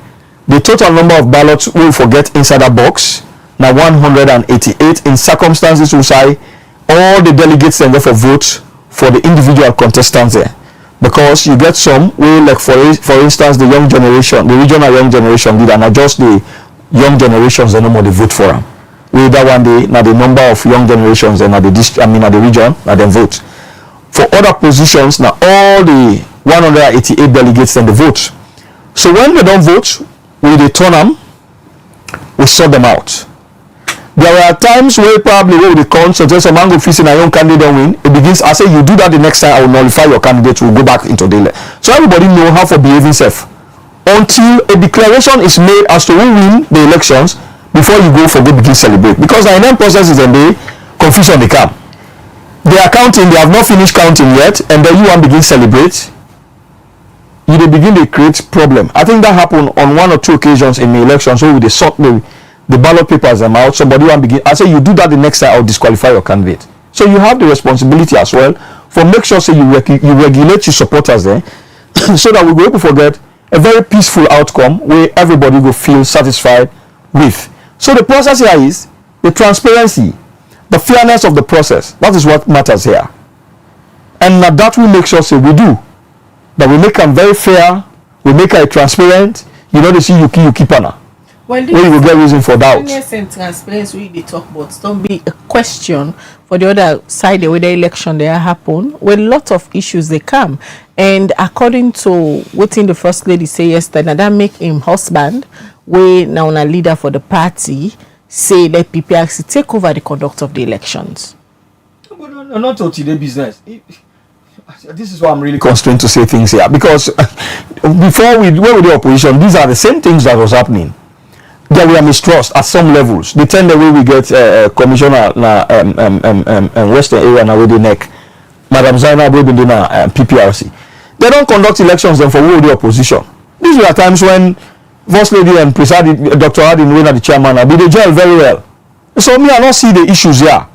the total number of ballots we will forget inside that box now 188. In circumstances we say all the delegates then therefore vote for the individual contestants there, because you get some way like for instance the young generation, the regional young generation did, and not just the young generations they no more they vote for them. We that one day now the number of young generations and at the at the region now they vote. For other positions now all the 188 delegates then they vote. So when they don't vote, we turn them, we sort them out. There are times where probably where they come, so just a man go facing a young candidate don't win. It begins, I say you do that the next time I will nullify your candidate, we'll go back into the so everybody know how to behave himself until a declaration is made as to who win the elections before you go for go begin celebrate. Because the end process is and they confusion they come. They are counting, they have not finished counting yet, and then you want begin celebrate. You they begin to create problem. I think that happened on 1 or 2 occasions in the elections where they sort the ballot papers them out. Somebody want begin. I say you do that the next time I'll disqualify your candidate. So you have the responsibility as well for make sure say you regulate your supporters there, so that we will able to forget a very peaceful outcome where everybody will feel satisfied with. So the process here is the transparency, the fairness of the process. That is what matters here, and that we make sure say we do. That we make them very fair, we make it transparent. You know they see you keep on. Well, you will get reason for doubt. Fairness and transparency we talk about don't be a question for the other side the way the election there happen. When a lot of issues they come, and according to what the first lady say yesterday, that make him husband, we now a leader for the party, say let PPRC take over the conduct of the elections. But no, not today business. This is why I'm really constrained to say things here, because before we were with the opposition, these are the same things that was happening. There were mistrust at some levels. The time the way we get commissioner Western area now with the neck, Madam Zainab we been doing PPRC. They don't conduct elections then for with the opposition. These were times when First Lady and Presiding Dr. Adin when the chairman be the jail very well. So me I don't see the issues here.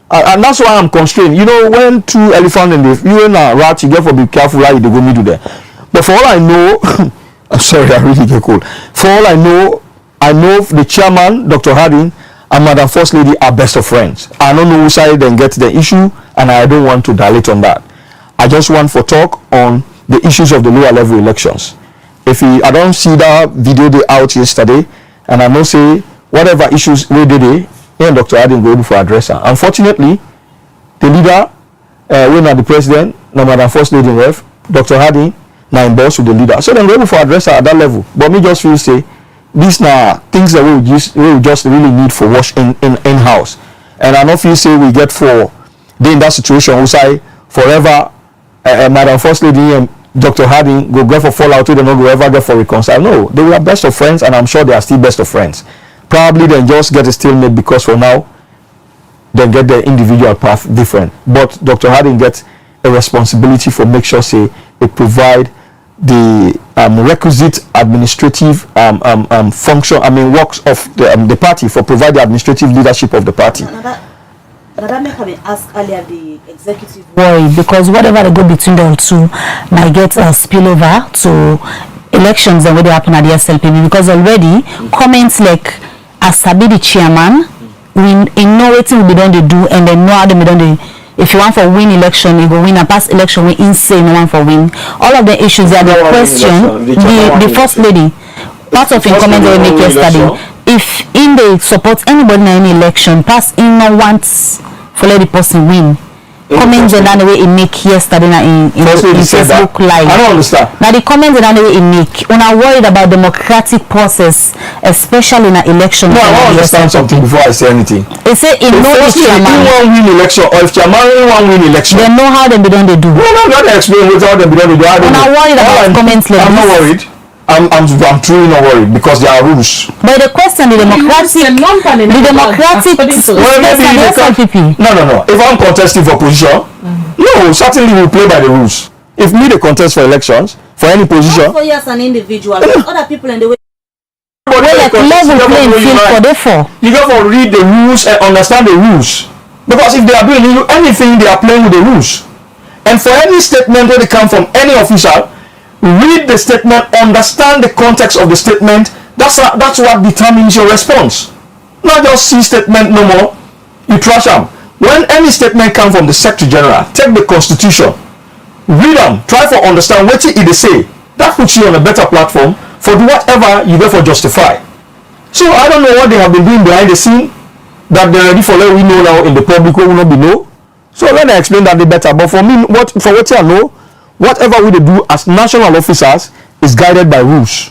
And that's why I'm constrained. You know, when 2 elephants in the you and a rat, you get to be careful how you go me do there. But for all I know, I'm sorry, I really get cold. For all I know the chairman, Dr. Harding, and Madam First Lady are best of friends. I don't know who side then get the issue, and I don't want to dilate on that. I just want for talk on the issues of the lower level elections. I don't see that video they out yesterday, and I know say whatever issues we did it, and Dr. Harding go able to address her. Unfortunately, the leader, when the president, no Madam First Lady ref, Dr. Harding, now in boss with the leader. So then we able for address at that level. But me just feel say these now things that we just really need for wash in house. And I don't feel say we get for they in that situation we say forever Madam First Lady and Dr. Harding go get for fallout, they don't go ever get for reconcile. No, they were best of friends, and I'm sure they are still best of friends. Probably then just get a stalemate because for now they get their individual path different. But Dr. Harding gets a responsibility for make sure say it provide the requisite administrative function, works of the party for provide the administrative leadership of the party. That make me ask earlier the executive worry because whatever they go between them two might get a spillover to elections and what they happen at the SLPP because already comments like as Sabi the chairman we know what will be done they do and then know how they be done they if you want for win election you go win a past election we insane no one for win all of the issues that the question the first lady part of your comment they make yesterday if in they support anybody in any election pass in no wants for let the person win comments and the way it make yesterday in Facebook live. I don't understand. Now the comments and the way it make when I worried about democratic process, especially in an election. No, I want to understand something before I say anything. They say in no chairman one win election or if chairman one win election. They know how they be done they do. No, not explain what how they be done they do. When I worried about comments like I'm not worried. I'm truly not worried because there are rules. But the question, the democratic No. If I'm contesting for position, no, certainly we play by the rules. If me the contest for elections for any position, for you as an individual, other people in the way. Like level playing field for therefore. You got to read the rules and understand the rules because if they are doing anything, they are playing with the rules. And for any statement that they come from any official. Read the statement, understand the context of the statement. That's what determines your response. Not just see statement no more, you trash them. When any statement comes from the Secretary General, take the Constitution, read them, try to understand what it say. That puts you on a better platform for whatever you therefore justify. So I don't know what they have been doing behind the scene that they're ready for let we know now in the public will not be know. So let me explain that the better. But for me, what I know, whatever we do as national officers is guided by rules.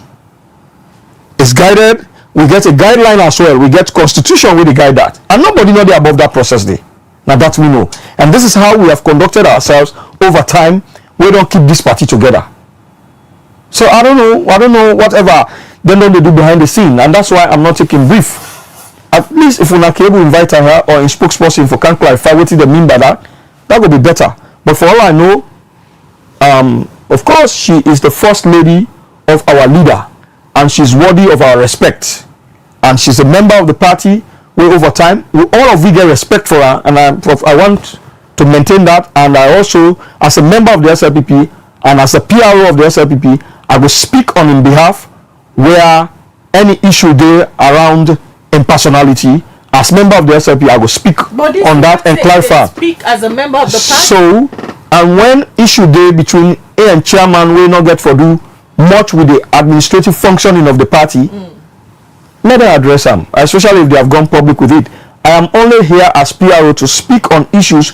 It's guided. We get a guideline as well. We get constitution where they guide that. And nobody know they above that process there. Now that we know. And this is how we have conducted ourselves over time. We don't keep this party together. So I don't know whatever they do behind the scene. And that's why I'm not taking brief. At least if we're not able to invite her or in spokesperson for can clarify what they mean by that, that would be better. But for all I know, of course, she is the first lady of our leader, and she's worthy of our respect. And she's a member of the party. Where over time, all of we get respect for her, and I want to maintain that. And I also, as a member of the SLPP and as a PRO of the SLPP, I will speak on in behalf where any issue there around impersonality. As member of the SLP, I will speak on that and clarify. Speak as a member of the party. So. And when issue day between A and chairman will not get for do much with the administrative functioning of the party, let them address them, especially if they have gone public with it. I am only here as PRO to speak on issues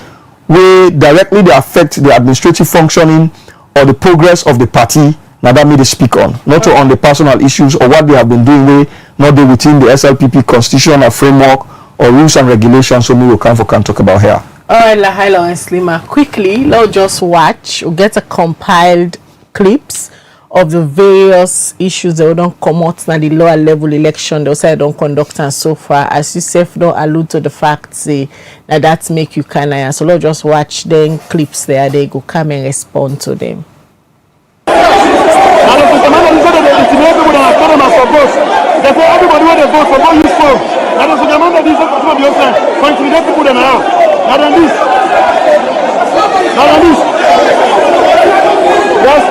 where directly they affect the administrative functioning or the progress of the party. Now that me they speak on, not on the personal issues or what they have been doing where not they within the SLPP constitutional framework or rules and regulations. So me will can talk about here. Alright, Lahai and Leema, quickly, let's just watch. We'll get a compiled clips of the various issues that we don't come out in the lower level election. They say don't conduct and so far. As you self don't allude to the fact, say that make you kind. So let's just watch them clips there. They go come and respond to them. Everybody where they vote for don't use phone. Now there's a demand that these people be outside. For intimidate people then now. Now than this. Yes.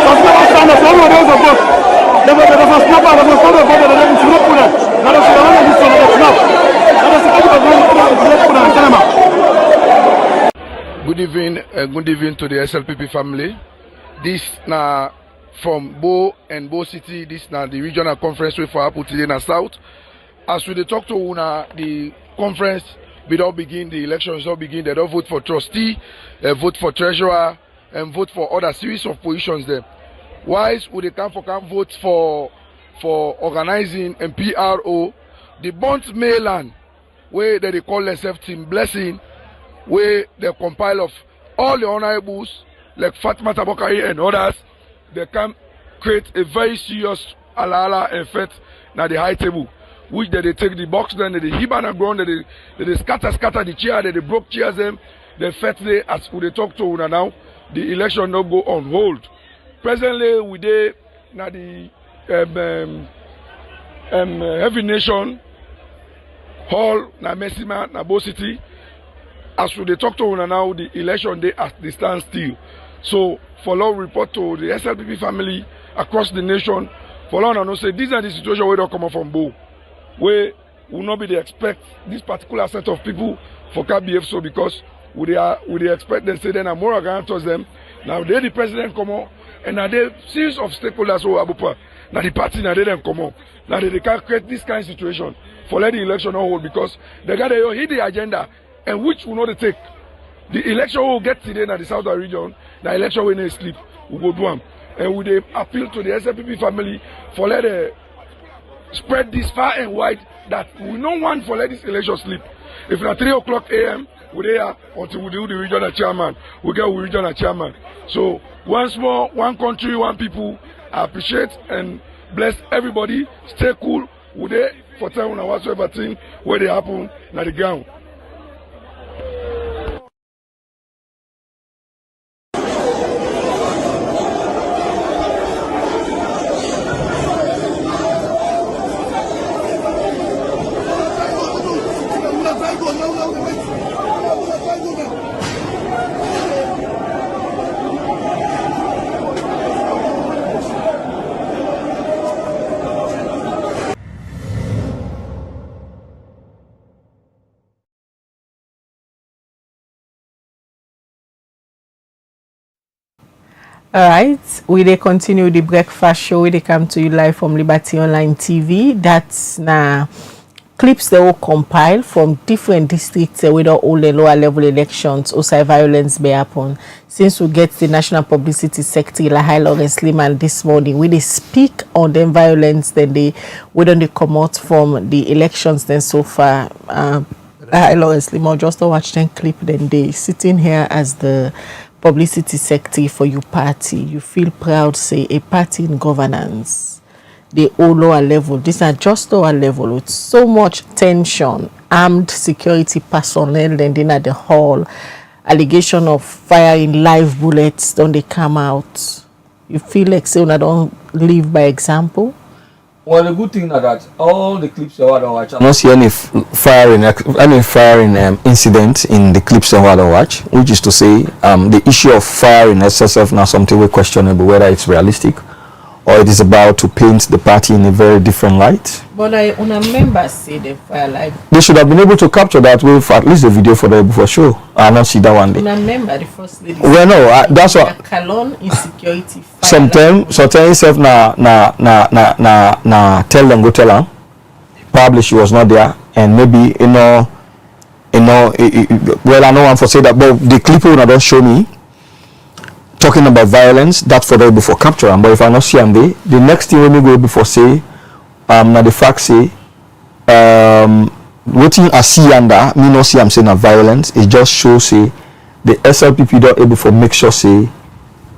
Some people stand up. Everyone knows the vote. There's a snapper. There's a snapper. There's a intimidate people then. Now there's a demand that this one is snap. Now there's a people that intimidate people and tell them out. Good evening to the SLPP family. This now from Bo and Bo City, this now the regional conference way for Apple today in the south. As we talk to una, the conference we don't begin, the elections don't begin, they don't vote for trustee, vote for treasurer, and vote for other series of positions there. Wise would they come vote for organizing and PRO. The Bond Mainland, where they call themselves Team Blessing, where they compile of all the honorables like Fatma Tabokari and others, they can create a very serious ala effect na the high table, which they take the box, then they hit on the ground, they scatter the chair, they broke chairs them, they fed they as we talk to una now, the election not go on hold. Presently we dey na the Heavy Nation Hall na Messima na Bo City. As we talk to una now, the election day at the standstill. So for long report to the SLPP family across the nation, for long and say these are the situations where don't come up from Bo, where will not be the expect this particular set of people for behave so because we expect them say then are more against them. Now they the president come on and now they series of stakeholders who are now the party now they them come on. Now they can't create this kind of situation for let the election on hold because they got to hit the agenda and which will not take. The election will get today in the southern region, the election will not sleep, we go do them. And we appeal to the SLPP family for let spread this far and wide that we don't want for let this election sleep. If at 3 o'clock a.m. we're there until we do the regional chairman, we get regional chairman. So once more, one country, one people, I appreciate and bless everybody. Stay cool. We're there for time whatsoever thing where they happen na the ground. All right, we dey continue the breakfast show. We dey come to you live from Liberty Online TV. That's now clips that will compile from different districts with all the lower level elections. Also, violence may happen. Since we get the National Publicity Secretary Lahai Leema this morning, we dey speak on the violence. Then we don't come out from the elections. Then so far, Lahai Leema just to watch them clip. Then they sitting here as the Publicity Secretary for your party. You feel proud, say a party in governance, the all lower level. These are just lower level with so much tension, armed security personnel then at the hall, allegation of firing live bullets. Don't they come out? You feel like say I don't live by example. Well, the good thing is that all the clips I don't watch, I don't see any firing incident in the clips I don't watch, which is to say, the issue of firing itself now something we questionable whether it's realistic or it is about to paint the party in a very different light. But I remember say the fire live. They should have been able to capture that with at least a video for them for sure. I not see that one day. I remember the first lady. Well, no, that's what. Kalon insecurity. Sometimes yourself na tell them go tell her. Probably she was not there, and maybe well I know one for say that, but the clip will not show me talking about violence. That for them before capture them. But if I not see them there, the next thing when we go before say now the fact say waiting I see under me not see I'm saying that violence. It just shows say the SLPP don't able for make sure say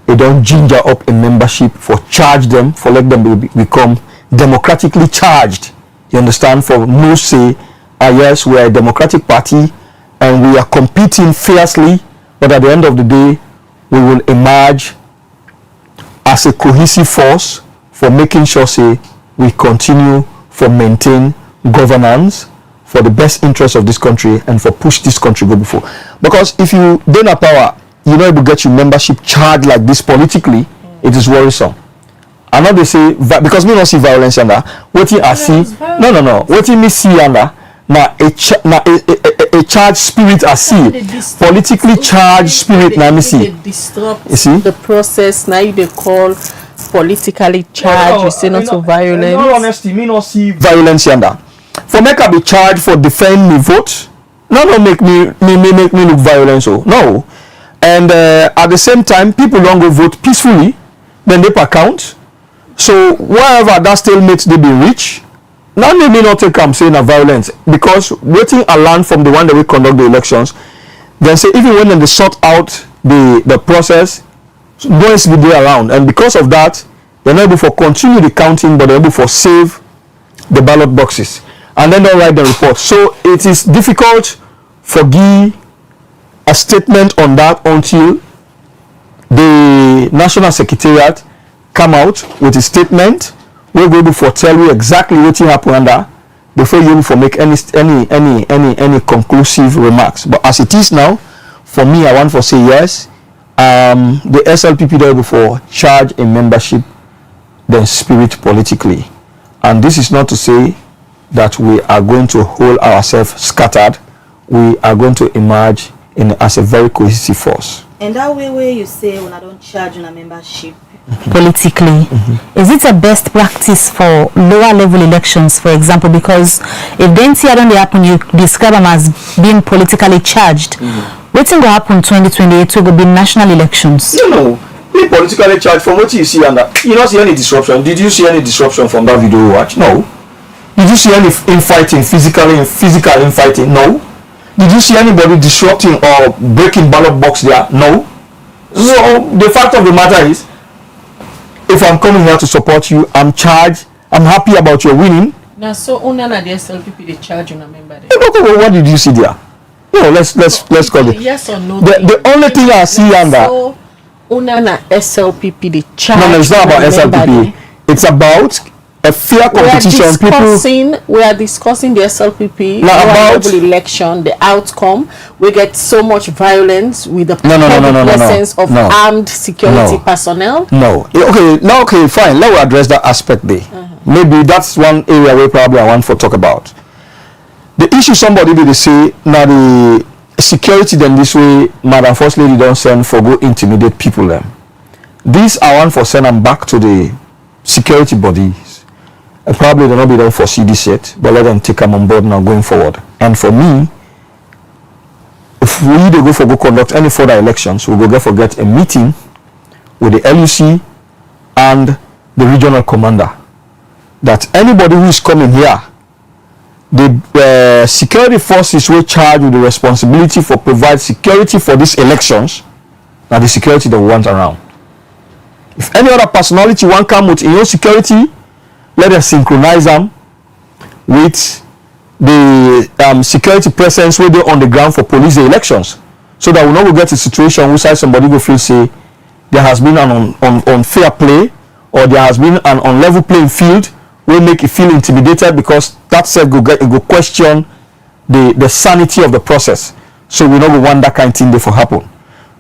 they don't ginger up a membership for charge them for let them become democratically charged. You understand? For no say yes, we are a democratic party and we are competing fiercely, but at the end of the day we will emerge as a cohesive force for making sure say we continue for maintain governance for the best interest of this country and for push this country go before. Because if you don't have power, you know able to get your membership charged like this politically, it is worrisome. I know they say because me not see violence under what I see. No. What me see under now a charged spirit I see. Politically charged spirit now me see. They disrupt you see the process now they call politically charged. You say not to violence. In all honesty, me not see violence under. For make I be charged for defend me vote. No make me look violent. So no. And at the same time, people don't go vote peacefully. then they per count. So wherever that stalemate they be reached, now they may not take saying a violence, because waiting a land from the one that will conduct the elections, then say even when they sort out the process, boys will be around, and because of that, they're not able to continue the counting, but they're able to save the ballot boxes, and then they'll write the report. So it is difficult for give a statement on that until the National Secretariat come out with a statement. We'll be able to tell you exactly what happened under before you able make any conclusive remarks. But as it is now, for me, I want to say yes. The SLPP there before charge a membership then spirit politically, and this is not to say that we are going to hold ourselves scattered. We are going to emerge as a very cohesive force. And that way where you say when I don't charge on a membership politically, is it a best practice for lower level elections, for example? Because if the NTR don't happen, you describe them as being politically charged. What's going to happen 2028 will be national elections? No, being politically charged, from what you see, and you don't see any disruption. Did you see any disruption from that video you watch? No. Did you see any infighting, physical infighting? No. Did you see anybody disrupting or breaking ballot box there? No. So the fact of the matter is, if I'm coming here to support you, I'm charged. I'm happy about your winning. Now, so Una na the SLPP they charge on a member. What did you see there? No, let's call it. Yes or no? The only thing I see under. So Una na SLPP they charge. No, it's not about SLPP. It's about a fair competition. We are discussing the SLPP about election, the outcome. We get so much violence with the presence of armed security personnel. No. Okay, fine. Let me address that aspect there. Maybe that's one area where probably I want to talk about. The issue somebody did say now the security then this way, Madam First Lady don't send for go intimidate people them. This I want for send them back to the security bodies. Probably they not be done foresee this yet, but let them take them on board now going forward. And for me, if we go conduct any further elections, we will get a meeting with the LUC and the regional commander, that anybody who is coming here, the security forces will charge with the responsibility for provide security for these elections, now the security that we want around. If any other personality want come with your security, let us synchronize them with the security presence where they're on the ground for police elections, so that we not will get a situation where somebody will feel say there has been an unfair play, or there has been an unlevel playing field, will make you feel intimidated, because that said go question the sanity of the process. So we not want that kind of thing for happen,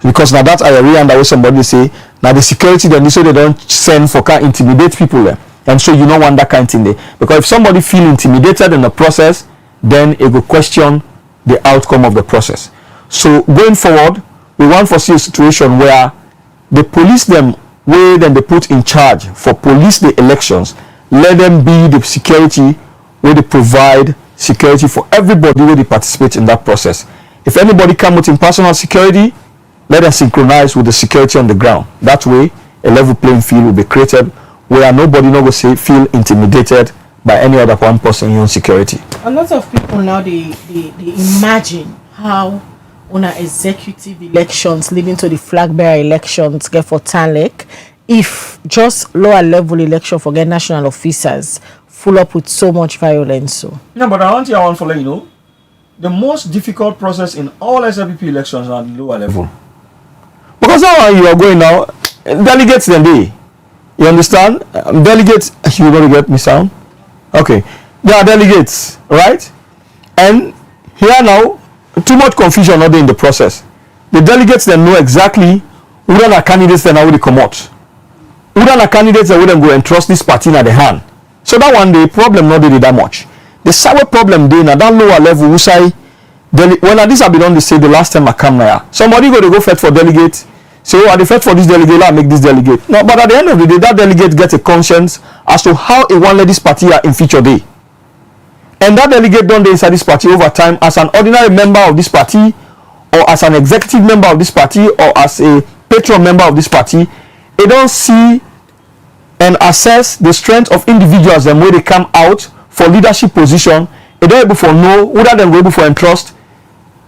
because now that area and that way somebody say now the security then so they don't send for can intimidate people there. And so you don't want that kind of thing there. Because if somebody feel intimidated in the process, then it will question the outcome of the process. So going forward, we want to see a situation where the police them, where then they put in charge for police the elections, let them be the security where they provide security for everybody where they participate in that process. If anybody come with personal security, let them synchronize with the security on the ground. That way, a level playing field will be created where nobody will feel intimidated by any other one person in security. A lot of people now they imagine how on our executive elections leading to the flag bearer elections get for Tanlek, if just lower level election for get national officers full up with so much violence. So no, but I want to let you know, the most difficult process in all SLPP elections are the lower level, because now you are going now delegates then they. You understand? Delegates, you going to get me sound? Okay. There are delegates, right? And here now, too much confusion not in the process. The delegates then know exactly who are candidates then how they come out. Who are candidates that wouldn't go and trust this party in the hand. So that one day, problem not really that much. The sour problem then at that lower level, who say, when this have been on, they say the last time I come here, somebody go fight for delegates. Say, I defect for this delegate, I make this delegate. No, but at the end of the day, that delegate gets a conscience as to how it want let this party in future day. And that delegate done inside this party over time as an ordinary member of this party, or as an executive member of this party, or as a patron member of this party. They don't see and assess the strength of individuals and where they come out for leadership position, they don't able for know whether they able for entrust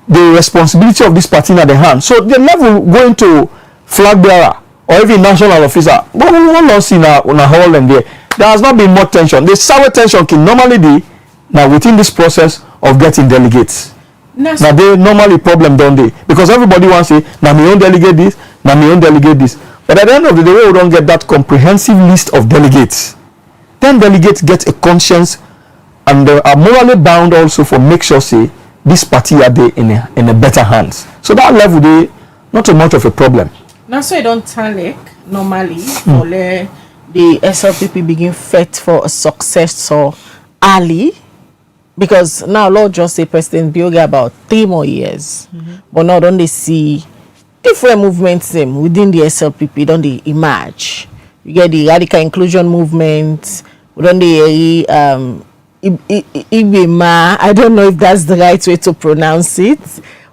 the responsibility of this party in their hand. So the level going to flag bearer or even national officer, but we won't not see now on a hall and there has not been much tension. The sour tension can normally be now within this process of getting delegates. Now they normally problem, don't they? Because everybody wants to say, now me own delegate this, now me own delegate this. But at the end of the day, we don't get that comprehensive list of delegates. Then delegates get a conscience and they are morally bound also for make sure say this party are they in a better hands. So that level they not so much of a problem. Now so you don't tell like normally for the SLPP begin fight for a successor early. Because now Lord just say President Bioga about 3 more years. But now don't they see different movements within the SLPP, don't they emerge? You get the radical inclusion movement, don't they Ibema, I don't know if that's the right way to pronounce it.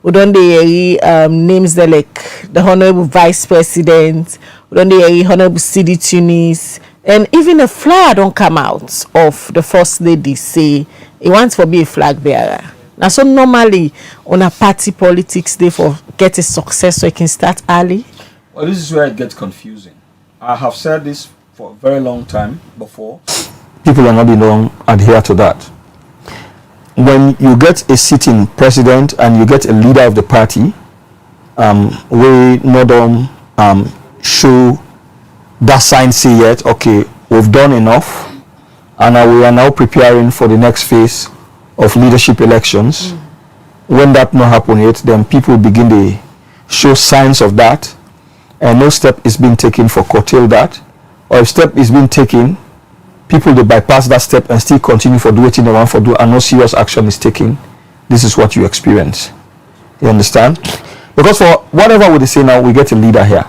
Don't they names the like the Honorable Vice President, don't they Honorable CD Tunis, and even a flyer don't come out of the First Lady say he wants to be a flag bearer. Now, so normally on a party politics, they for get a success so it can start early. Well, this is where it gets confusing. I have said this for a very long time before. People are not being long adhere to that. When you get a sitting president and you get a leader of the party, we not show that sign say yet, okay, we've done enough. And we are now preparing for the next phase of leadership elections. When that not happen yet, then people begin to show signs of that, and no step is being taken for curtail that, or if step is being taken, people they bypass that step and still continue for doing what they want for do, and no serious action is taken. This is what you experience. You understand? Because for whatever we say now, we get a leader here,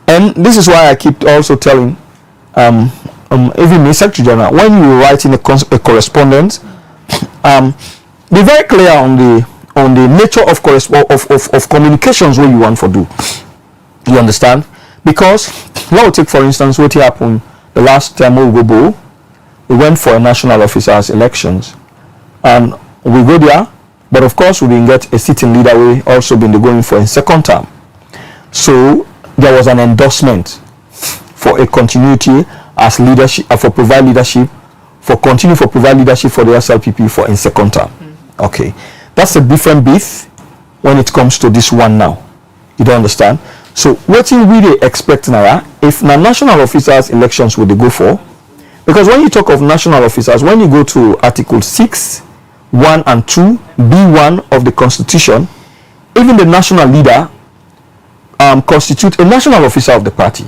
and this is why I keep also telling. Even me, Secretary General, when you write in a correspondence, be very clear on the nature of communications what you want to do. You understand? Because now take for instance what happened the last time we went for a national officers elections, and we go there, but of course we didn't get a sitting leader. We also been going for a second term, so there was an endorsement for a continuity as leadership for provide leadership for the SLPP for in second term. Okay, that's a different beef when it comes to this one now. You don't understand? So what you really expect now if now national officers elections would they go for? Because when you talk of national officers, when you go to Article 6, 1 and 2, B1 of the Constitution, even the national leader constitute a national officer of the party.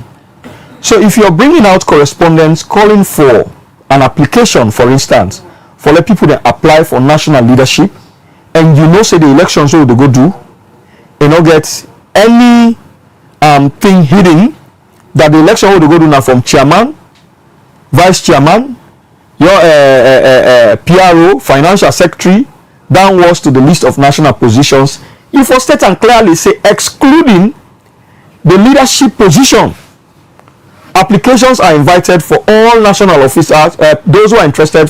So if you're bringing out correspondence calling for an application, for instance, for let people that apply for national leadership, and you know say the elections will they go do, you know get any thing hidden that the election will they go do now from chairman, vice chairman, your PRO, financial secretary, downwards to the list of national positions, you for state and clearly say excluding the leadership position. Applications are invited for all national officers, those who are interested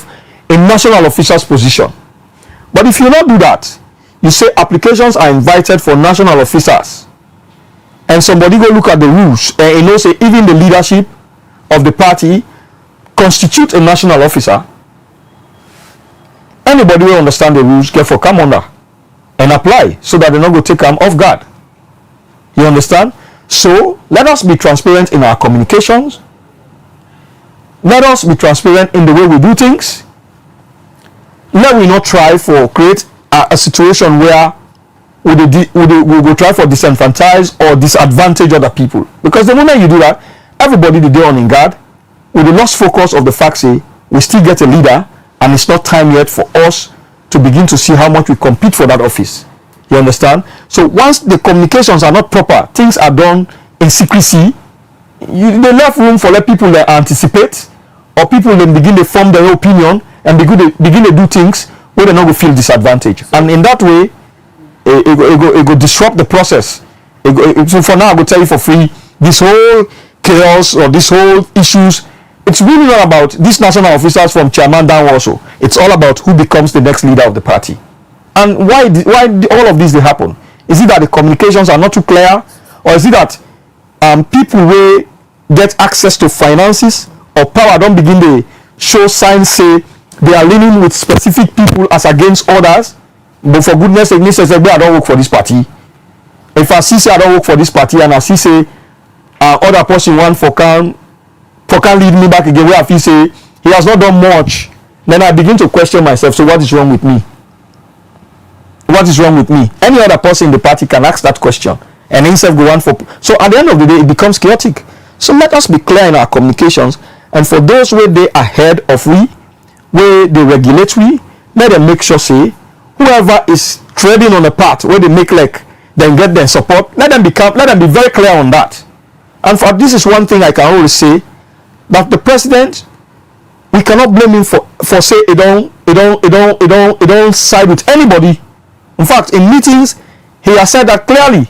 in national officers position. But if you not do that, you say applications are invited for national officers, and somebody go look at the rules, and you know say even the leadership of the party constitute a national officer. Anybody will understand the rules, get for come under and apply so that they not go take them off guard. You understand? So let us be transparent in our communications. Let us be transparent in the way we do things. Let we not try for create a situation where we will try for disenfranchise or disadvantage other people. Because the moment you do that, everybody the day on in guard, with the lost focus of the fact say we still get a leader, and it's not time yet for us to begin to see how much we compete for that office. You understand? So once the communications are not proper, things are done in secrecy, they left room for let people that anticipate, or people then begin to form their opinion and begin to do things where they're not going to feel disadvantaged. And in that way, it go disrupt the process. So for now, I will tell you for free, this whole chaos or this whole issues it's really not about these national officers from chairman down also. It's all about who becomes the next leader of the party. And why all of these they happen? Is it that the communications are not too clear, or is it that people will get access to finances or power don't begin to show signs say they are leaning with specific people as against others? But for goodness sake, I don't work for this party. If I see say I don't work for this party, and I see say other person want for can lead me back again, where I feel say he has not done much, then I begin to question myself. So what is wrong with me? What is wrong with me? Any other person in the party can ask that question, and himself go on for. So at the end of the day, it becomes chaotic. So let us be clear in our communications, and for those where they ahead of we, where they regulate we, let them make sure say whoever is treading on a path where they make like then get their support. Let them be very clear on that. And for this is one thing I can always say, that the president, we cannot blame him for say it don't side with anybody. In fact, in meetings, he has said that clearly,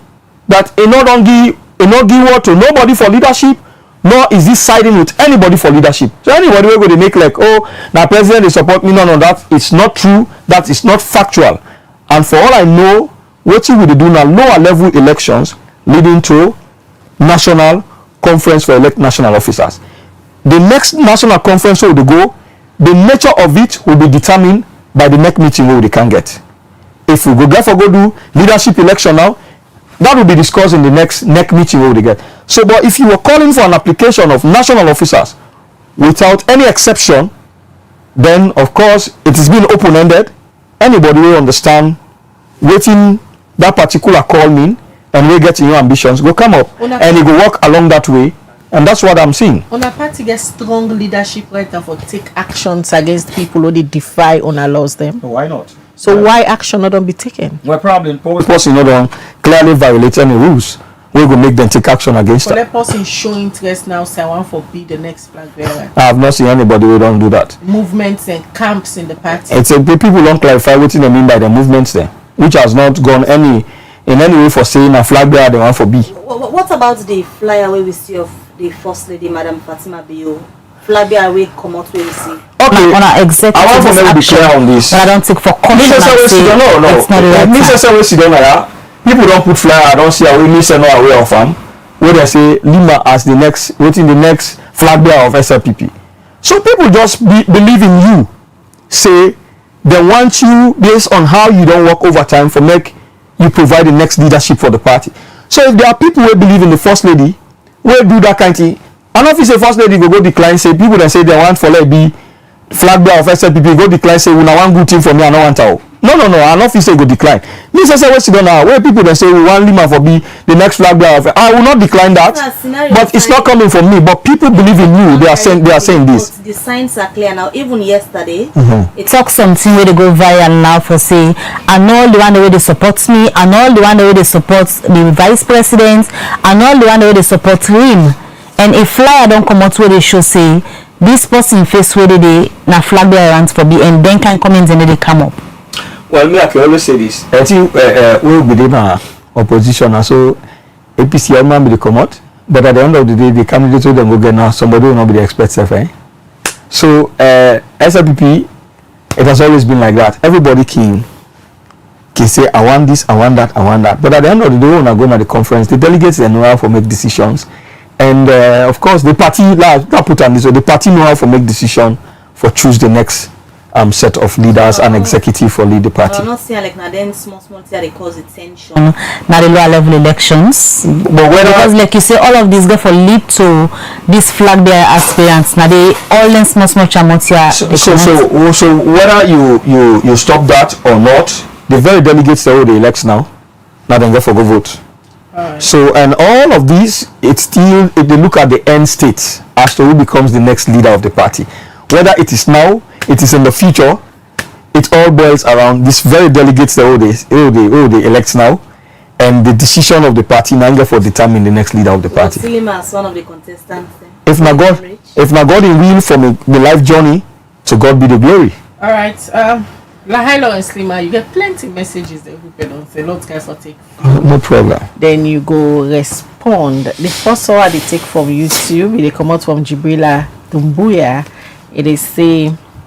that he not give word to nobody for leadership, nor is he siding with anybody for leadership. So anybody will go to make like, oh, now president they support me, none of that. It's not true. That is not factual. And for all I know, what we will do now, lower level elections leading to national conference for elect national officers. The next national conference where we go, the nature of it will be determined by the next meeting where we can get. If we go do leadership election now, that will be discussed in the next meeting where we get. So, but if you were calling for an application of national officers without any exception, then of course it is being open-ended. Anybody will understand waiting that particular call mean, and we get in your ambitions go come up, and you go walk along that way, and that's what I'm seeing. On a party gets strong leadership right now for take actions against people who they defy or allows them. Why not? So why action not be taken? Well, probably person not don't clearly violate any rules. We will make them take action against that. That person show interest now, say I want for be the next flag bearer. I have not seen anybody who don't do that. Movements and camps in the party. It's people don't clarify what they mean by the movements there, which has not gone in any way for saying a flag bearer they want for be. What about the flyer where we see of the First Lady, Madam Fatima Bio? Flag bearer we come out where we see. Okay, on our executive I want to be clear on this. But I don't take for comment. People don't put flyer. I don't see how we miss no aware of them. Where they say Leema as the next, waiting the next flag bearer of SLPP. So people just believe in you. Say they want you based on how you don't work overtime for make you provide the next leadership for the party. So if there are people who believe in the First Lady, who do that kind of thing, and if say First Lady go decline, say people that say they want for let be flag bearer of SLPP go decline, say we now want good thing for me, I don't want to. No, an officer go decline. This is what you don't know. Where people that say we want Leema for be the next flag bearer, I will not decline that. But it's not coming from me. But people believe in you. They are saying this. The signs are clear now. Even yesterday, it talks something where they go viral now for say, and all the one the way they support me, and all the one the way they support the vice president, and all the one the way they support him. And if flyer don't come out where they should say this person face where they na flag bearer runs for be, and then can comment and they come up. Well, me I can always say this. I think we will be in opposition, and so APC will be come out. But at the end of the day, the candidate will then go get now. Somebody will not be the expert, So SLPP, it has always been like that. Everybody can say I want this, I want that, I want that. But at the end of the day, when I go to the conference, the delegates they know how to make decisions, and of course the party put on this. So the party know how to make decision for choose the next set of leaders and executive for lead the party. I'm not saying like now then small they cause attention. Now the lower level elections. But because like you say, all of these go for lead to this flag bearer aspirants. Now they all in small chamotia. So whether you stop that or not, the very delegates that they elect now then go for go vote. Right. So and all of these, it's still if they look at the end state as to who becomes the next leader of the party. Whether it is now, it is in the future, it all boils around this very delegates that they elect now, and the decision of the party now for determine the next leader of the party. Leema as one of the contestants. If not God in will for the life journey, to God be the glory. All right, Lahai and Leema, you get plenty messages that people don't say. Lots guys for take. No problem. Then you go respond. The first hour they take from YouTube, they come out from Jibrila Tumbuya, it is say,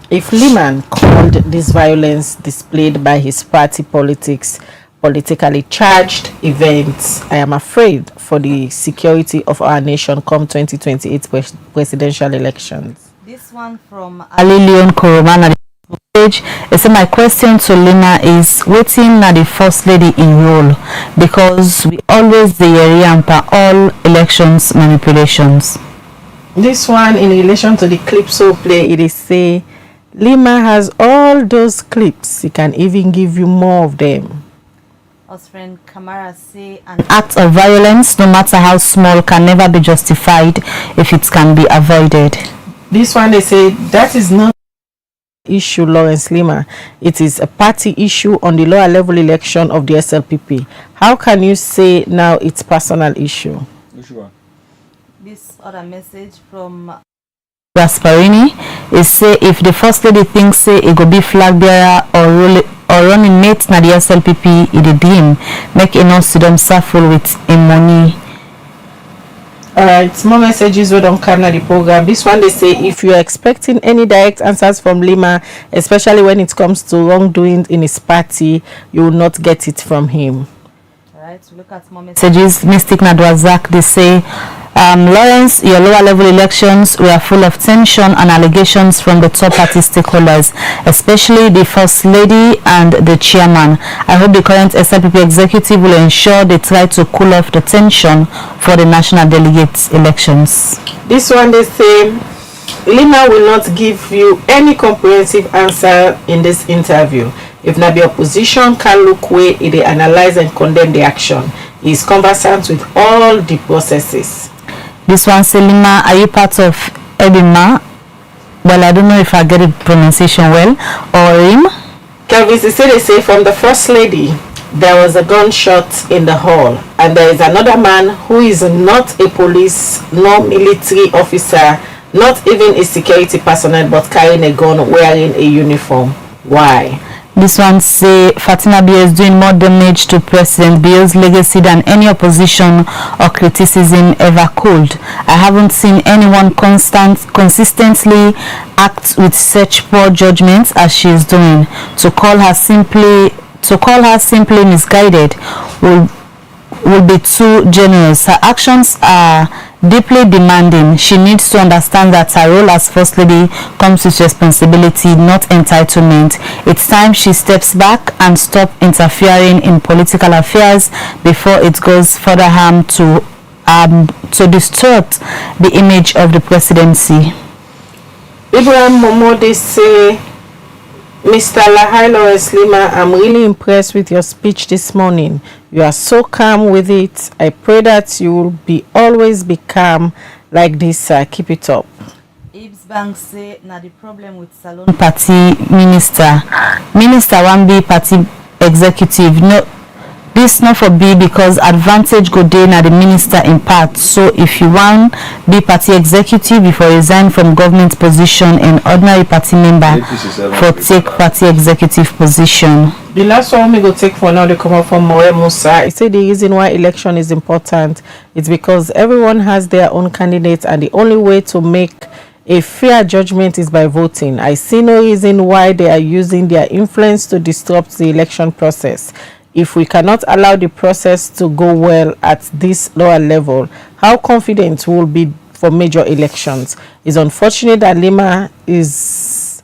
if Leema called this violence displayed by his party politically charged events, I am afraid for the security of our nation come 2028 presidential elections. This one from Leone Koromana. So my question to Leema is, waiting na the first lady in role, because we always the yampa all elections manipulations. This one in relation to the Calypso play, it is say Leema has all those clips. He can even give you more of them. Us friend Kamara say an act of violence, no matter how small, can never be justified if it can be avoided. This one they say that is not issue, Lawrence Leema. It is a party issue on the lower level election of the SLPP. How can you say now it's personal issue? Sure. This other message from Gasparini is say if the first lady thinks say it go be flag bearer or running mate na the SLPP it the deem make enough to them suffer with money. Alright, more messages we don't come na the program. This one they say if you are expecting any direct answers from Leema, especially when it comes to wrongdoing in his party, you will not get it from him. Alright, so look at more messages. Mystic Nadwazak, they say Lawrence, your lower level elections were full of tension and allegations from the top party stakeholders, especially the First Lady and the Chairman. I hope the current SLPP executive will ensure they try to cool off the tension for the national delegates elections. This one they say Leema will not give you any comprehensive answer in this interview. If not the opposition can look where they analyze and condemn the action. He is conversant with all the processes. This one, Leema, are you part of Edima? Well, I don't know if I get the pronunciation well. Or him? Kelvin, they say from the First Lady, there was a gunshot in the hall. And there is another man who is not a police, nor military officer, not even a security personnel, but carrying a gun, wearing a uniform. Why? This one say Fatima Bio is doing more damage to President Bio's legacy than any opposition or criticism ever could. I haven't seen anyone consistently act with such poor judgments as she is doing. To call her simply misguided will be too generous. Her actions are deeply demanding. She needs to understand that her role as First Lady comes with responsibility, not entitlement. It's time she steps back and stop interfering in political affairs before it goes further harm to distort the image of the presidency. Ibrahim Momo, they say, Mr. Lahai Lawrence Leema, I'm really impressed with your speech this morning. You are so calm with it. I pray that you will always be calm like this, sir. Keep it up. Ibs Bank say now the problem with Salon Party Minister one be party executive. No, this not for B because advantage go dey na the minister in part. So if you want be party executive before resign from government position and ordinary party member for take party executive position. The last one we go take for now, they come up from Moe Musa. He said the reason why election is important is because everyone has their own candidates and the only way to make a fair judgment is by voting. I see no reason why they are using their influence to disrupt the election process. If we cannot allow the process to go well at this lower level, how confident will be for major elections? It's unfortunate that Leema is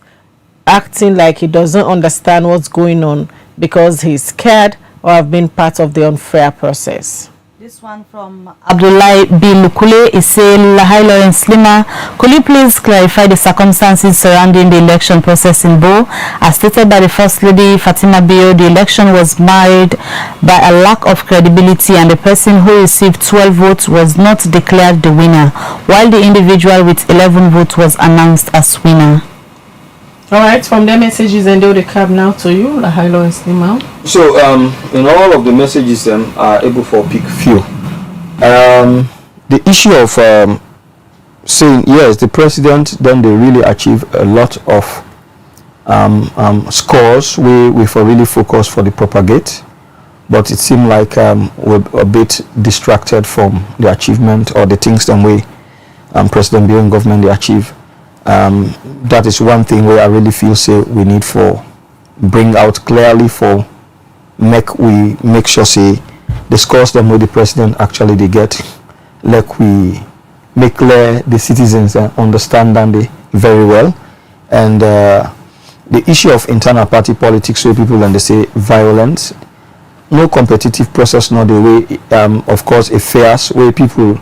acting like he doesn't understand what's going on because he's scared or have been part of the unfair process. This one from Abdullahi B. Lukule is saying, Lahai Lawrence Leema, could you please clarify the circumstances surrounding the election process in Bo? As stated by the First Lady Fatima Bio, the election was marred by a lack of credibility and the person who received 12 votes was not declared the winner, while the individual with 11 votes was announced as winner. Alright, from the messages and they'll come now to you, Lahai Lawrence Leema. So, in all of the messages, are able for pick few. The issue of saying yes, the president, then they really achieve a lot of scores. We for really focus for the propagate, but it seemed like we're a bit distracted from the achievement or the things that we President Bio and government they achieve That is one thing where I really feel say we need for bring out clearly for make sure say discuss them with the president actually they get, like we make clear the citizens understand them very well. And the issue of internal party politics where people and they say violence, no competitive process, not the way of course affairs where people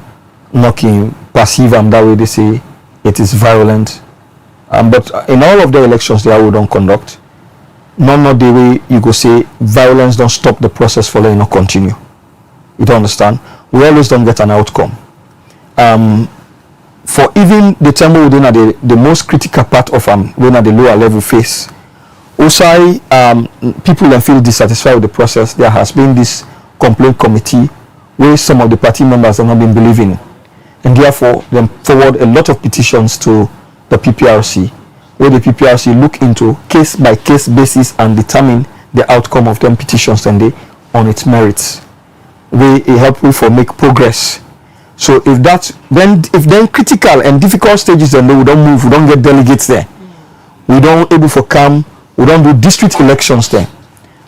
knocking perceive them that way they say it is violent. But in all of the elections they don't conduct, none of the way you go say violence don't stop the process for letting not continue. You don't understand? We always don't get an outcome. For even the time within the most critical part of when at the lower level phase, also people that feel dissatisfied with the process, there has been this complaint committee where some of the party members have not been believing, and therefore they forward a lot of petitions to the PPRC, where the PPRC look into case by case basis and determine the outcome of them petitions and they on its merits, where it help we for make progress. So if then critical and difficult stages and we don't move, we don't get delegates there, we don't able for come, we don't do district elections there,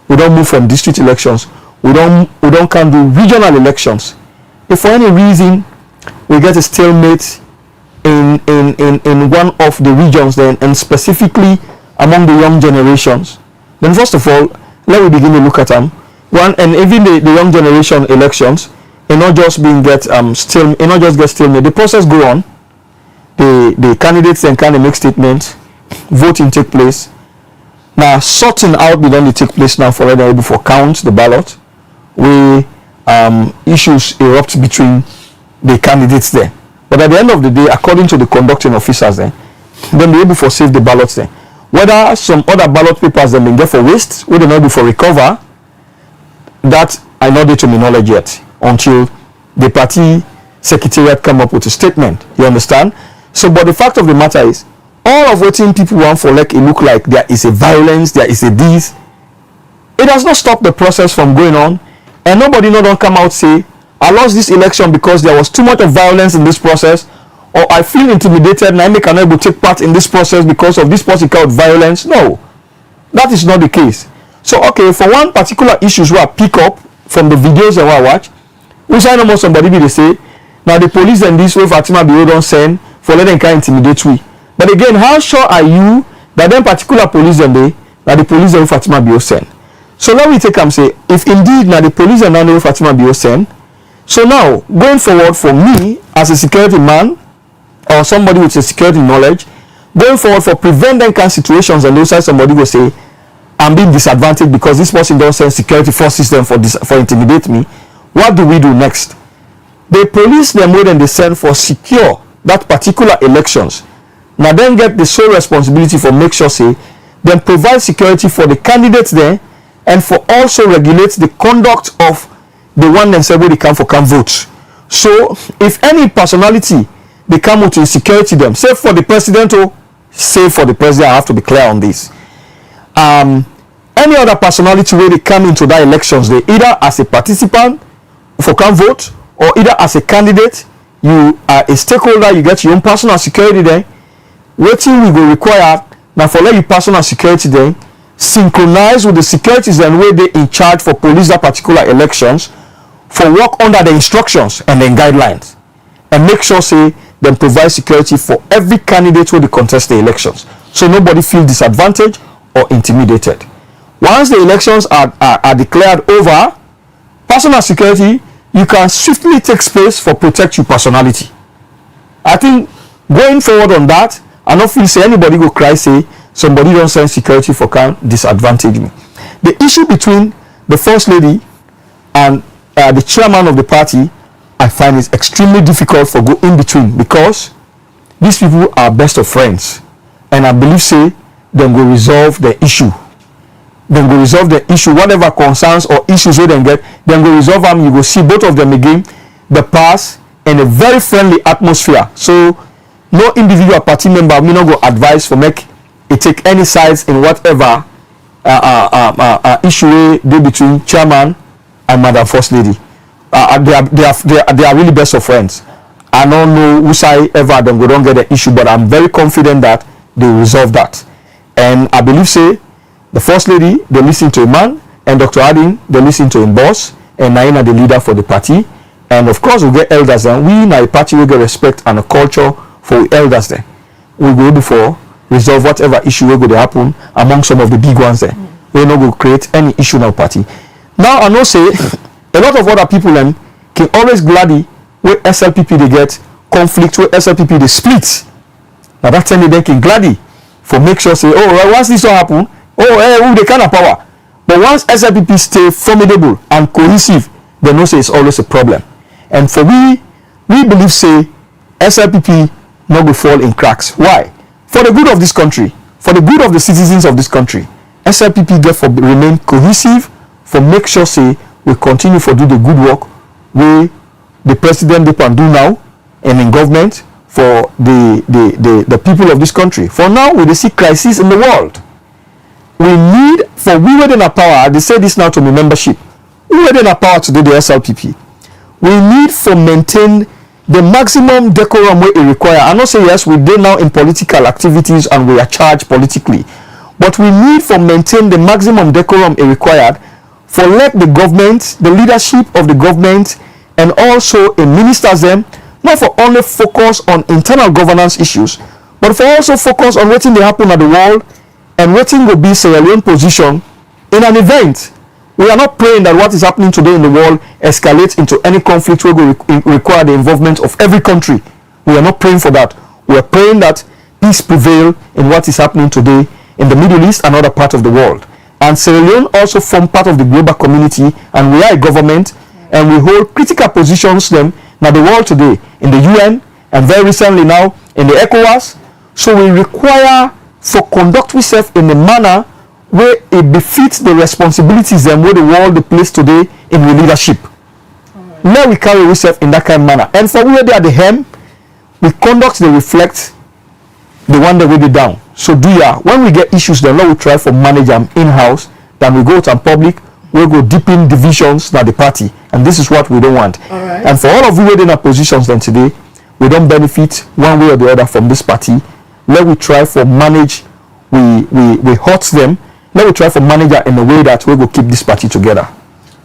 we don't move from district elections, we don't can do regional elections. If for any reason we get a stalemate in one of the regions then, and specifically among the young generations, then first of all let we begin to look at them. One, and even the young generation elections, it not just being get still, it not just get stalemate. The process go on. The candidates then kind of make statements, voting take place. Now sorting out the only take place now for whether able for count the ballot, where issues erupt between the candidates there. But at the end of the day, according to the conducting officers then be able for save the ballots there. Whether some other ballot papers then been get for waste, whether they're able for recover, that I not due to my knowledge yet until the party secretariat come up with a statement. You understand? So, but the fact of the matter is, all of what people want for like it look like there is a violence, there is a this. It does not stop the process from going on, and nobody don't come out say I lost this election because there was too much of violence in this process, or I feel intimidated and I cannot able to take part in this process because of this particular violence. No, that is not the case. So okay, for one particular issues where I pick up from the videos that I watch, which I know somebody be they say, now the police and this way Fatima Bio don't send for letting kind intimidate we. But again, how sure are you that them particular police and they that the police and Fatima Bio send? So let me take and say, if indeed now the police and now Fatima Bio send, so now going forward for me as a security man or somebody with a security knowledge, going forward for prevent them kind of situations and those somebody will say I'm being disadvantaged because this person don't send security force system for intimidate me. What do we do next? The police them more than they send for secure that particular elections. Now then get the sole responsibility for make sure say then provide security for the candidates there and for also regulate the conduct of the one that say where they come vote. So if any personality they come with insecurity them, say for the president or say for the president, I have to be clear on this. Any other personality where they come into that elections, they either as a participant for can vote or either as a candidate, you are a stakeholder, you get your own personal security there. Waiting we will require now for let you personal security there synchronize with the securities and where they in charge for police that particular elections for work under the instructions and then guidelines and make sure say then provide security for every candidate who they contest the elections so nobody feel disadvantaged or intimidated. Once the elections are declared over, personal security, you can swiftly take space for protect your personality. I think going forward on that, I don't feel say anybody go cry say somebody don't send security for can disadvantage me. The issue between the first lady and the chairman of the party, I find it extremely difficult for go in between because these people are best of friends, and I believe say them go resolve the issue. Then go resolve the issue, whatever concerns or issues they then get, then go resolve them. You go see both of them again, the pass in a very friendly atmosphere. So no individual party member may not go advise for make it take any sides in whatever issue they between chairman and Madam First Lady. They are really best of friends. I don't know whosoever them go don't get the issue, but I'm very confident that they will resolve that. And I believe say the first lady they listen to a man, and Dr. Adin they listen to him boss, and Naina the leader for the party. And of course we get elders, and we in a party we get respect and a culture for elders there. We go before resolve whatever issue will go to happen among some of the big ones there. We not go create any issue in our party. Now I know say a lot of other people can always gladly where SLPP they get conflict, where SLPP they split. Now that time they can gladly for make sure say, oh, once this will happen, oh, they kind of power. But once SLPP stay formidable and cohesive, they know say it's always a problem. And for we believe say SLPP not go fall in cracks. Why? For the good of this country, for the good of the citizens of this country, SLPP therefore remain cohesive for make sure say we continue for do the good work we the president they can do now and in government for the people of this country. For now we see crisis in the world. We need for we within our power, they say this now to me membership. We within our power to do the SLPP. We need for maintain the maximum decorum we require. I not say yes, we did now in political activities and we are charged politically. But we need for maintain the maximum decorum required for let the government, the leadership of the government, and also in ministers them, not for only focus on internal governance issues, but for also focus on what they happen at the world and what will be Sierra Leone position in an event. We are not praying that what is happening today in the world escalates into any conflict where we require the involvement of every country. We are not praying for that. We are praying that peace prevail in what is happening today in the Middle East and other parts of the world. And Sierra Leone also form part of the global community, and we are a government, and we hold critical positions them now the world today in the UN and very recently now in the ECOWAS. So we require for conduct ourselves in a manner where it befits the responsibilities and where the world is placed today in the leadership. Now we carry ourselves in that kind of manner. And for where they are the hem, we conduct they reflect the one that we did down. So when we get issues, then we try for manage them in-house, then we go to public, we go deep in divisions now the party. And this is what we don't want. Right. And for all of you in our positions then today, we don't benefit one way or the other from this party. Let we try for manage, we hurt them. Let me try for manager in a way that we will keep this party together.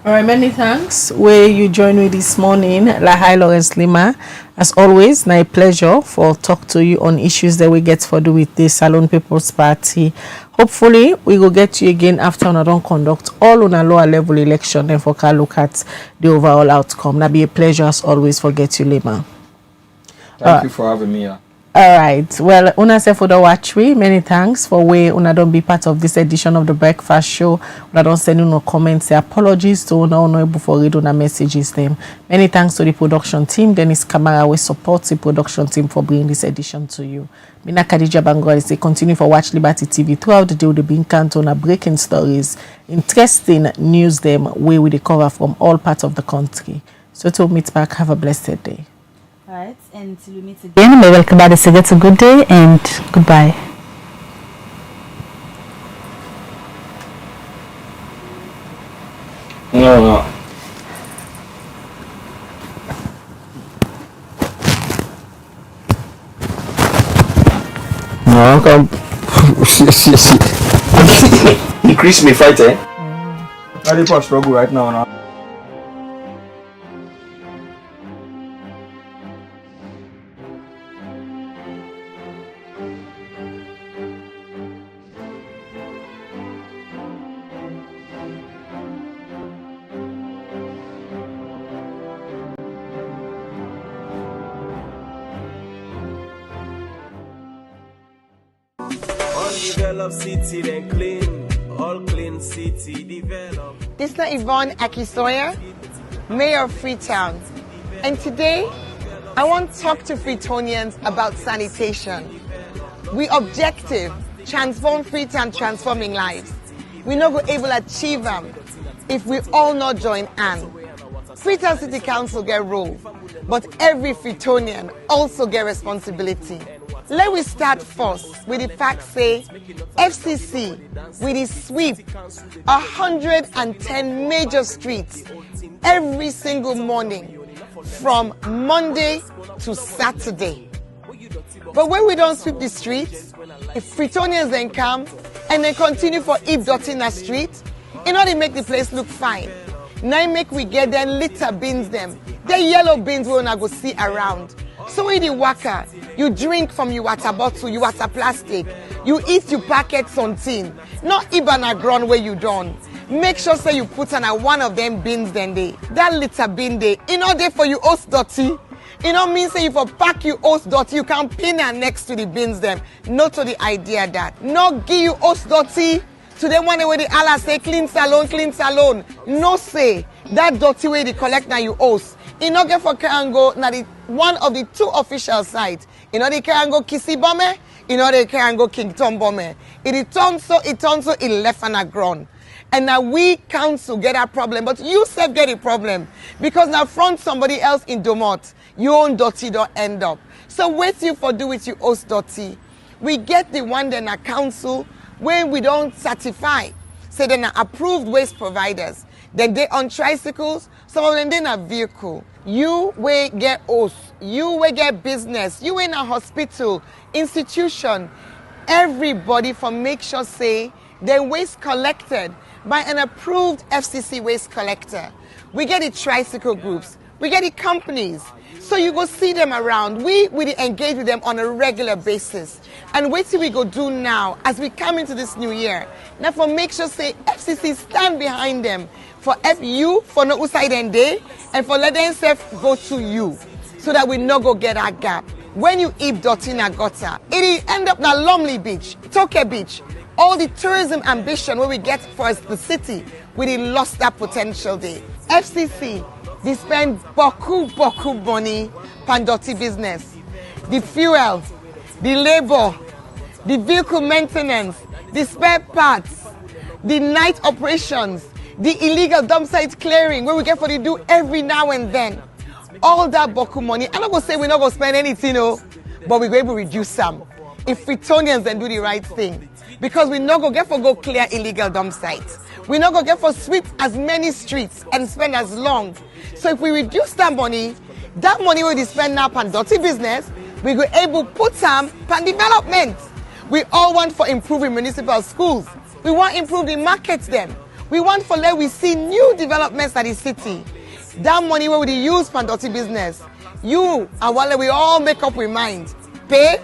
All right, many thanks. Where you join me this morning, Lahai Lawrence Leema. As always, my pleasure for talk to you on issues that we get for do with the Salon People's Party. Hopefully, we will get you again after we don't conduct all on a lower level election and for look at the overall outcome. That'll be a pleasure as always for get you, Leema. Thank you for having me here. All right. Well, una say for the watch we. Many thanks for where una don't be part of this edition of the Breakfast Show. Una don't send you no comments. Say apologies to una able for read una messages them. Many thanks to the production team. Dennis Kamara, we support the production team for bringing this edition to you. Mina Khadija Bangwali say continue for Watch Liberty TV throughout the day with the being count on breaking stories, interesting news them where we cover from all parts of the country. So till meet back, have a blessed day. Alright, and till we meet again, may welcome back. Say get a good day and goodbye. No. No, come. Increase me fight, eh? I did not struggle right now. Develop city, then clean, all clean city, develop. This is Yvonne Akisoya, Mayor of Freetown. And today, I want to talk to Freetonians about sanitation. We objective, transform Freetown, transforming lives. We not go able to achieve them if we all not join hands. Freetown City Council get role, but every Freetonian also get responsibility. Let we start first with the fact say FCC with the sweep 110 major streets every single morning from Monday to Saturday. But when we don't sweep the streets, if Fritonians then come and they continue for heap dirty in the street, in order to make the place look fine, now make we get them litter bins them. The yellow bins we wanna go see around. So when you waka, you drink from your water bottle, your water plastic, you eat your packet something, not even a ground where you don't. Make sure say you put on one of them bins then they. That litter bin they, in order for you host dirty. You know mean say if you pack you host dirty, you can pin her next to the bins them. Not to the idea that. Not give you host dirty to them one way the Allah say clean salon. No say that dirty way they collect now you host. You know get for Karango now the one of the two official sites. You know they Karango Kisi Bomber, you know they Karango King Tom Bomber. It turns so it left on a ground. And now we council get a problem, but you self get a problem because now front somebody else in Domot, your own dirty don't end up. So wait you for do with your host dirty. We get the one then a council when we don't certify, say then are approved waste providers. Then they on tricycles, some of them they a vehicle. You will get host, you will get business, you in a hospital, institution, everybody for make sure say they waste collected by an approved FCC waste collector. We get the tricycle groups, we get the companies. So you go see them around. We engage with them on a regular basis. And wait till we go do now as we come into this new year. Now for make sure say FCC stand behind them for you for no side and day and for let them self go to you so that we no go get a gap. When you heap dirty in a gutter, it end up na Lumley Beach, Toke Beach. All the tourism ambition where we get for the city, we lost that potential there. FCC, they spend boku money on dirty business. The fuel, the labor, the vehicle maintenance, the spare parts, the night operations, the illegal dump site clearing where we get for the do every now and then. All that boku money, I'm not going to say we're not going to spend anything, no, but we're going to reduce some. If Fritonians then do the right thing. Because we not go get for go clear illegal dump sites. We not go get for sweep as many streets and spend as long. So if we reduce that money we spend now on dirty business, we go able put some on development. We all want for improving municipal schools. We want improve the markets them. We want for let we see new developments at the city. That money we use for dirty business. You and while we all make up we mind. Pay